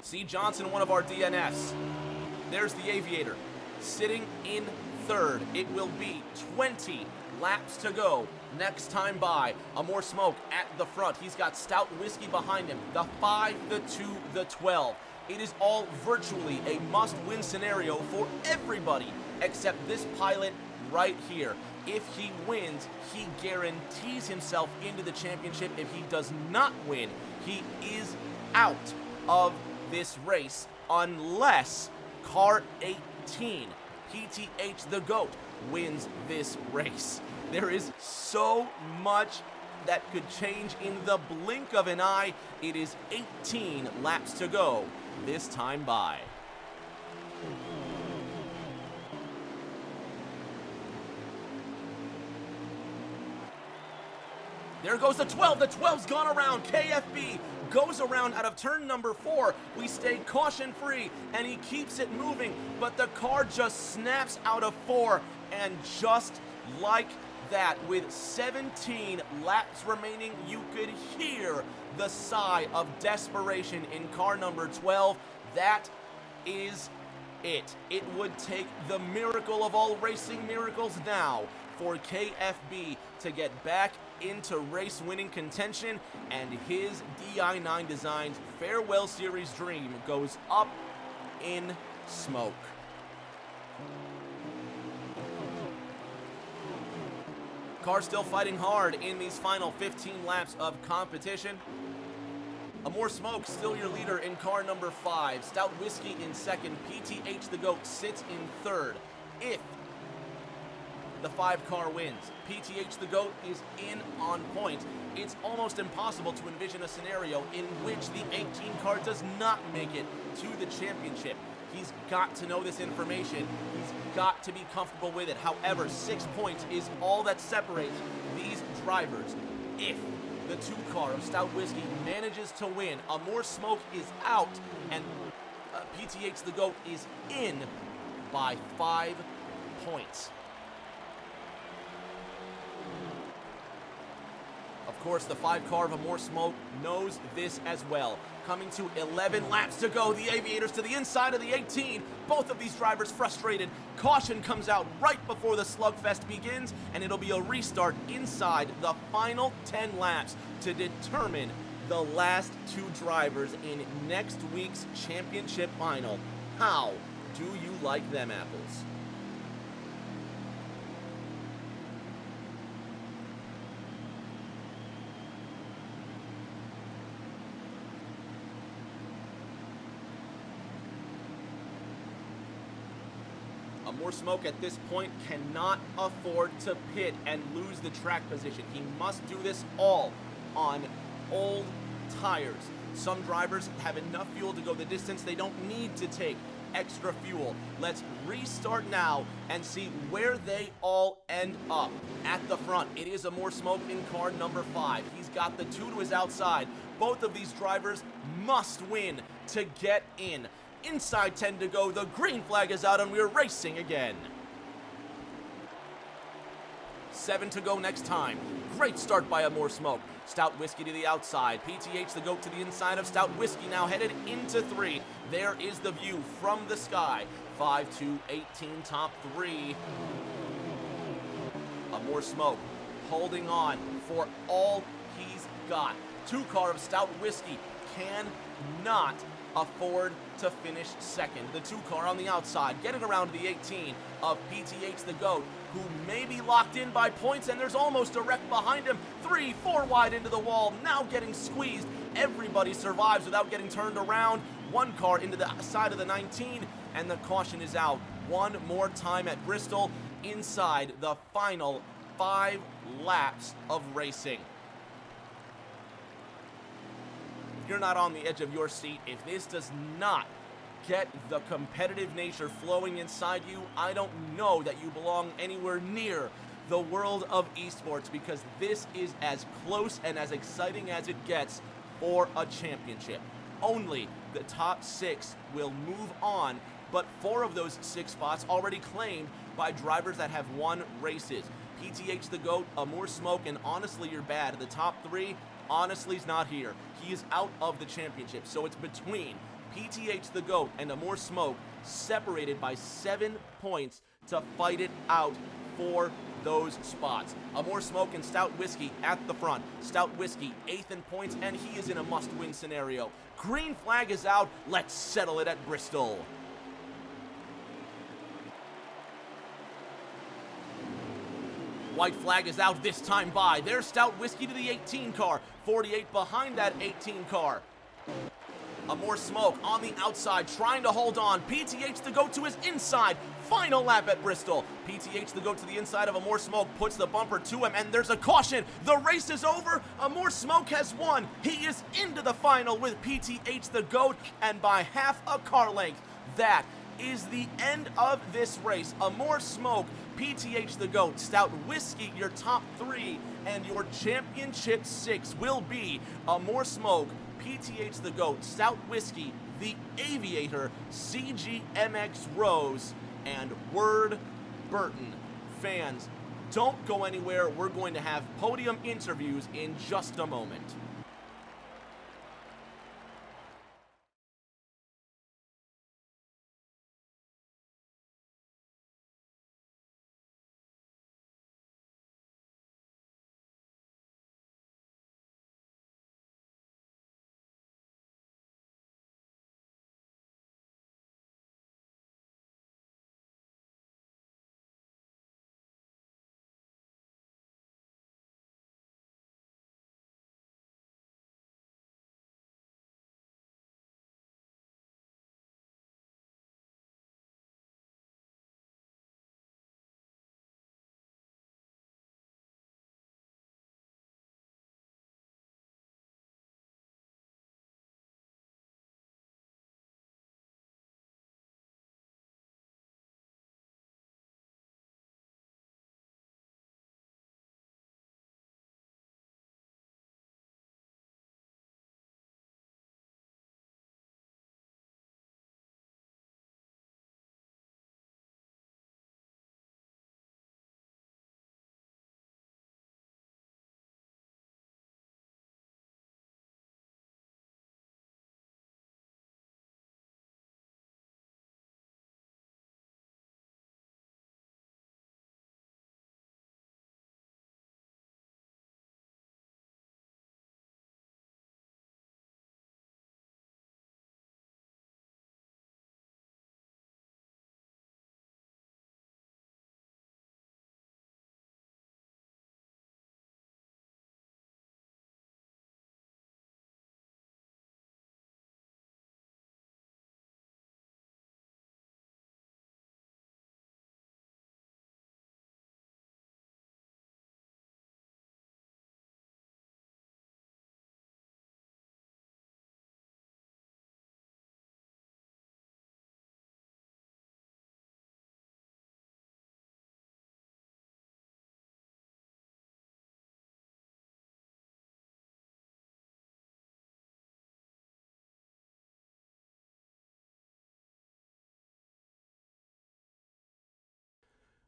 C. Johnson, one of our DNFs. There's the Aviator, sitting in third. It will be 20 laps to go. Next time by, Amore Smoke at the front. He's got Stout Whiskey behind him. The 5, the 2, the 12. It is all virtually a must-win scenario for everybody except this pilot right here. If he wins, he guarantees himself into the championship. If he does not win, he is out of this race unless car 18, PTH the GOAT, wins this race. There is so much that could change in the blink of an eye. It is 18 laps to go this time by. There goes the 12. The 12's gone around. KFB goes around out of turn number 4. We stay caution free, and he keeps it moving, but the car just snaps out of 4, and just like that, with 17 laps remaining, you could hear the sigh of desperation in car number 12. That is it. It would take the miracle of all racing miracles now for KFB to get back into race-winning contention, and his di9 Designs Farewell Series dream goes up in smoke. Car still fighting hard in these final 15 laps of competition. Amore Smoke still your leader in car number 5. Stout Whiskey in second. PTH the GOAT sits in third. If the 5 car wins, PTH the GOAT is in on point. It's almost impossible to envision a scenario in which the 18 car does not make it to the championship. He's got to know this information. He's got to be comfortable with it. However, 6 points is all that separates these drivers. If the 2 car of Stout Whiskey manages to win, Amore Smoke is out, and PTH the GOAT is in by 5 points. Of course, the 5 car of Amore Smoke knows this as well. Coming to 11 laps to go, the Aviators to the inside of the 18. Both of these drivers frustrated. Caution comes out right before the slugfest begins, and it'll be a restart inside the final 10 laps to determine the last 2 drivers in next week's championship final. How do you like them apples? Amore Smoke at this point cannot afford to pit and lose the track position. He must do this all on old tires. Some drivers have enough fuel to go the distance. They don't need to take extra fuel. Let's restart now and see where they all end up. At the front, it is Amore Smoke in car number 5. He's got the 2 to his outside. Both of these drivers must win to get in. Inside 10 to go, the green flag is out, and we're racing again. 7 to go next time. Great start by Amore Smoke. Stout Whiskey to the outside. PTH the GOAT to the inside of Stout Whiskey, now headed into 3. There is the view from the sky. 5 to 18, top 3. Amore Smoke holding on for all he's got. 2 car of Stout Whiskey cannot afford to finish second. The 2 car on the outside getting around to the 18 of PTH the GOAT, who may be locked in by points, and there's almost a wreck behind him. 3, 4 wide into the wall, now getting squeezed. Everybody survives without getting turned around. 1 car into the side of the 19, and the caution is out. One more time at Bristol inside the final 5 laps of racing. You're not on the edge of your seat if this does not get the competitive nature flowing inside you, I don't know that you belong anywhere near the world of esports, because this is as close and as exciting as it gets for a championship. Only the top 6 will move on, but 4 of those 6 spots already claimed by drivers that have won races. PTH the GOAT, Amore Smoke, and Honestly You're Bad. The top 3, Honestly's not here. He is out of the championship. So it's between PTH the GOAT and Amore Smoke, separated by 7 points to fight it out for those spots. Amore Smoke and Stout Whiskey at the front. Stout Whiskey 8th in points, and he is in a must-win scenario. Green flag is out. Let's settle it at Bristol. White flag is out this time by. There's Stout Whiskey to the 18 car. 48 behind that 18 car. Amore Smoke on the outside, trying to hold on. PTH the GOAT to his inside. Final lap at Bristol. PTH the GOAT to the inside of Amore Smoke, puts the bumper to him, and there's a caution. The race is over. Amore Smoke has won. He is into the final with PTH the GOAT, and by half a car length. That is the end of this race. Amore Smoke, PTH the GOAT, Stout Whiskey, your top 3, and your championship 6 will be Amore Smoke, PTH the GOAT, Stout Whiskey, the Aviator, CGMX Rose, and Word Burton. Fans, don't go anywhere. We're going to have podium interviews in just a moment.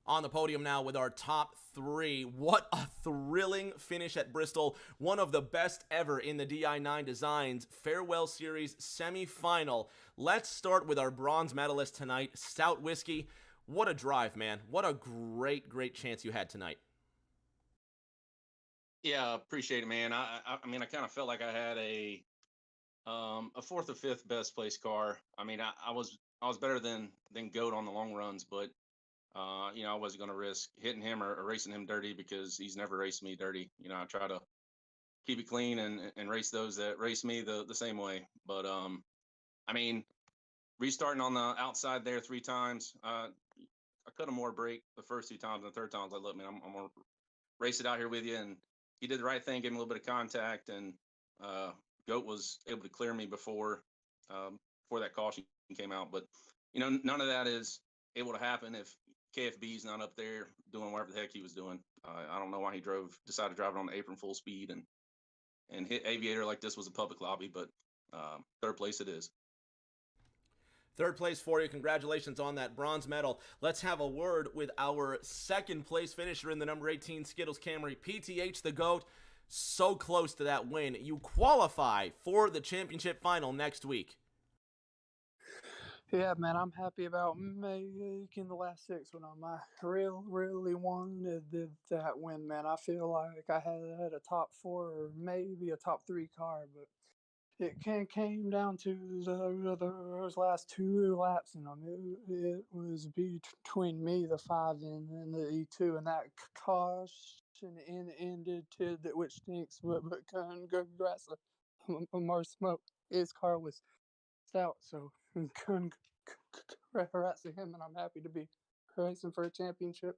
On the podium now with our top 3. What a thrilling finish at Bristol. One of the best ever in the di9 Designs Farewell Series semi-final. Let's start with our bronze medalist tonight, Stout Whiskey. What a drive, man. What a great, great chance you had tonight. Yeah, appreciate it, man. I mean, I kind of felt like I had a fourth or fifth best place car. I mean, I was better than Goat on the long runs, but I wasn't going to risk hitting him or racing him dirty because he's never raced me dirty. I try to keep it clean and race those that race me the same way. But I mean, restarting on the outside there 3 times, I cut him more brake the first 2 times, and the third time I was like, look, man, I'm gonna race it out here with you. And he did the right thing, gave me a little bit of contact, and uh, Goat was able to clear me before that caution came out. But, none of that is able to happen if KFB's not up there doing whatever the heck he was doing. I don't know why he decided to drive it on the apron full speed and hit Aviator like this was a public lobby, but third place it is. Third place for you. Congratulations on that bronze medal. Let's have a word with our second place finisher in the number 18 Skittles Camry, PTH the GOAT. So close to that win. You qualify for the championship final next week. Yeah, man, I'm happy about making the last 6 when I really wanted that win, man. I feel like I had a top 4 or maybe a top 3 car, but it came down to those last 2 laps, and it was between me, the 5, and the E2, and that caution ended to that, which stinks. But congrats, more smoke. His car was stout, so congrats to him, and I'm happy to be racing for a championship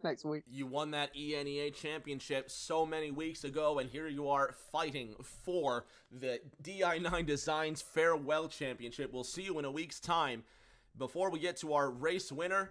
next week. You won that ENEA championship so many weeks ago, and here you are fighting for the di9 Designs Farewell Championship. We'll see you in a week's time. Before we get to our race winner,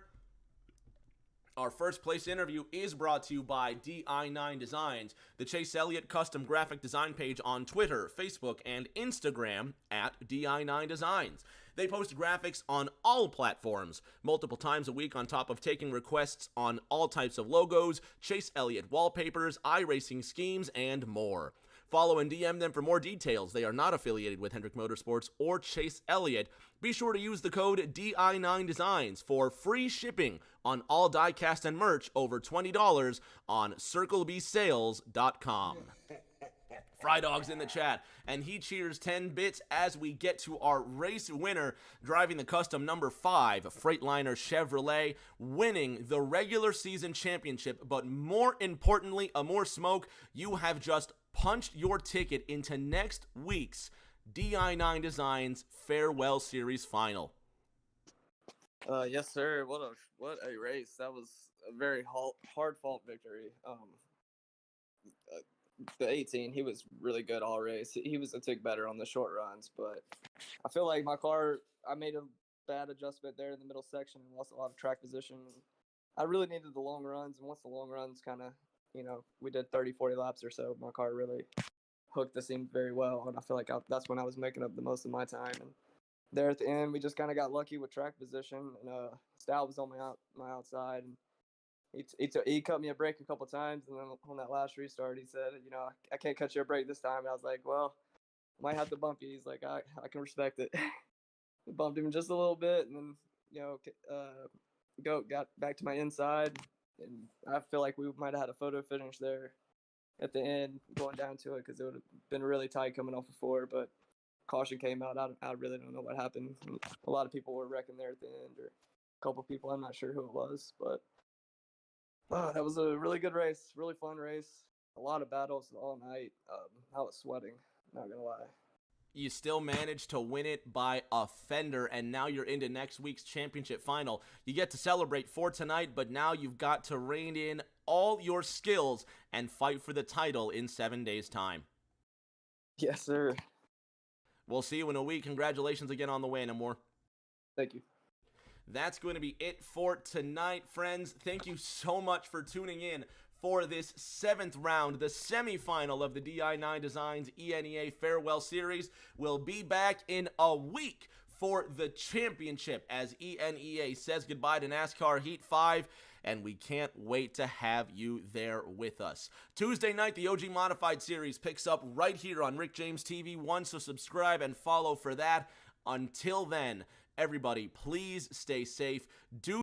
our first place interview is brought to you by di9 Designs, the Chase Elliott custom graphic design page on Twitter, Facebook, and Instagram at di9 Designs. They post graphics on all platforms, multiple times a week, on top of taking requests on all types of logos, Chase Elliott wallpapers, iRacing schemes, and more. Follow and DM them for more details. They are not affiliated with Hendrick Motorsports or Chase Elliott. Be sure to use the code di9Designs for free shipping on all diecast and merch over $20 on CircleBSales.com. Fry Dog's in the chat, and he cheers 10 bits as we get to our race winner, driving the custom number 5 Freightliner Chevrolet, winning the regular season championship. But more importantly, more smoke, you have just punched your ticket into next week's di9 Designs Farewell Series Final. Yes, sir. What a race! That was a very hard-fought victory. The 18, he was really good all race. He was a tick better on the short runs, but I feel like my car, I made a bad adjustment there in the middle section and lost a lot of track position. I really needed the long runs, and once the long runs kind of, we did 30, 40 laps or so, my car really hooked the seam very well, and I feel like that's when I was making up the most of my time. And there at the end, we just kind of got lucky with track position, and Stal was on my outside, and he cut me a break a couple of times, and then on that last restart, he said, I can't cut you a break this time. And I was like, well, I might have to bump you. He's like, I can respect it. Bumped him just a little bit, and then, got back to my inside, and I feel like we might have had a photo finish there at the end, going down to it, because it would have been really tight coming off of 4, but caution came out. I really don't know what happened. A lot of people were wrecking there at the end, or a couple people, I'm not sure who it was, but that was a really good race, really fun race. A lot of battles all night. I was sweating, not gonna lie. You still managed to win it by a fender, and now you're into next week's championship final. You get to celebrate for tonight, but now you've got to rein in all your skills and fight for the title in 7 days' time. Yes, sir. We'll see you in a week. Congratulations again on the win, and more. Thank you. That's going to be it for tonight, friends. Thank you so much for tuning in for this 7th round, the semifinal of the di9 Designs ENEA Farewell Series. We'll be back in a week for the championship as ENEA says goodbye to NASCAR Heat 5, and we can't wait to have you there with us. Tuesday night, the OG Modified Series picks up right here on Rick James TV 1, so subscribe and follow for that. Until then, everybody, please stay safe. Do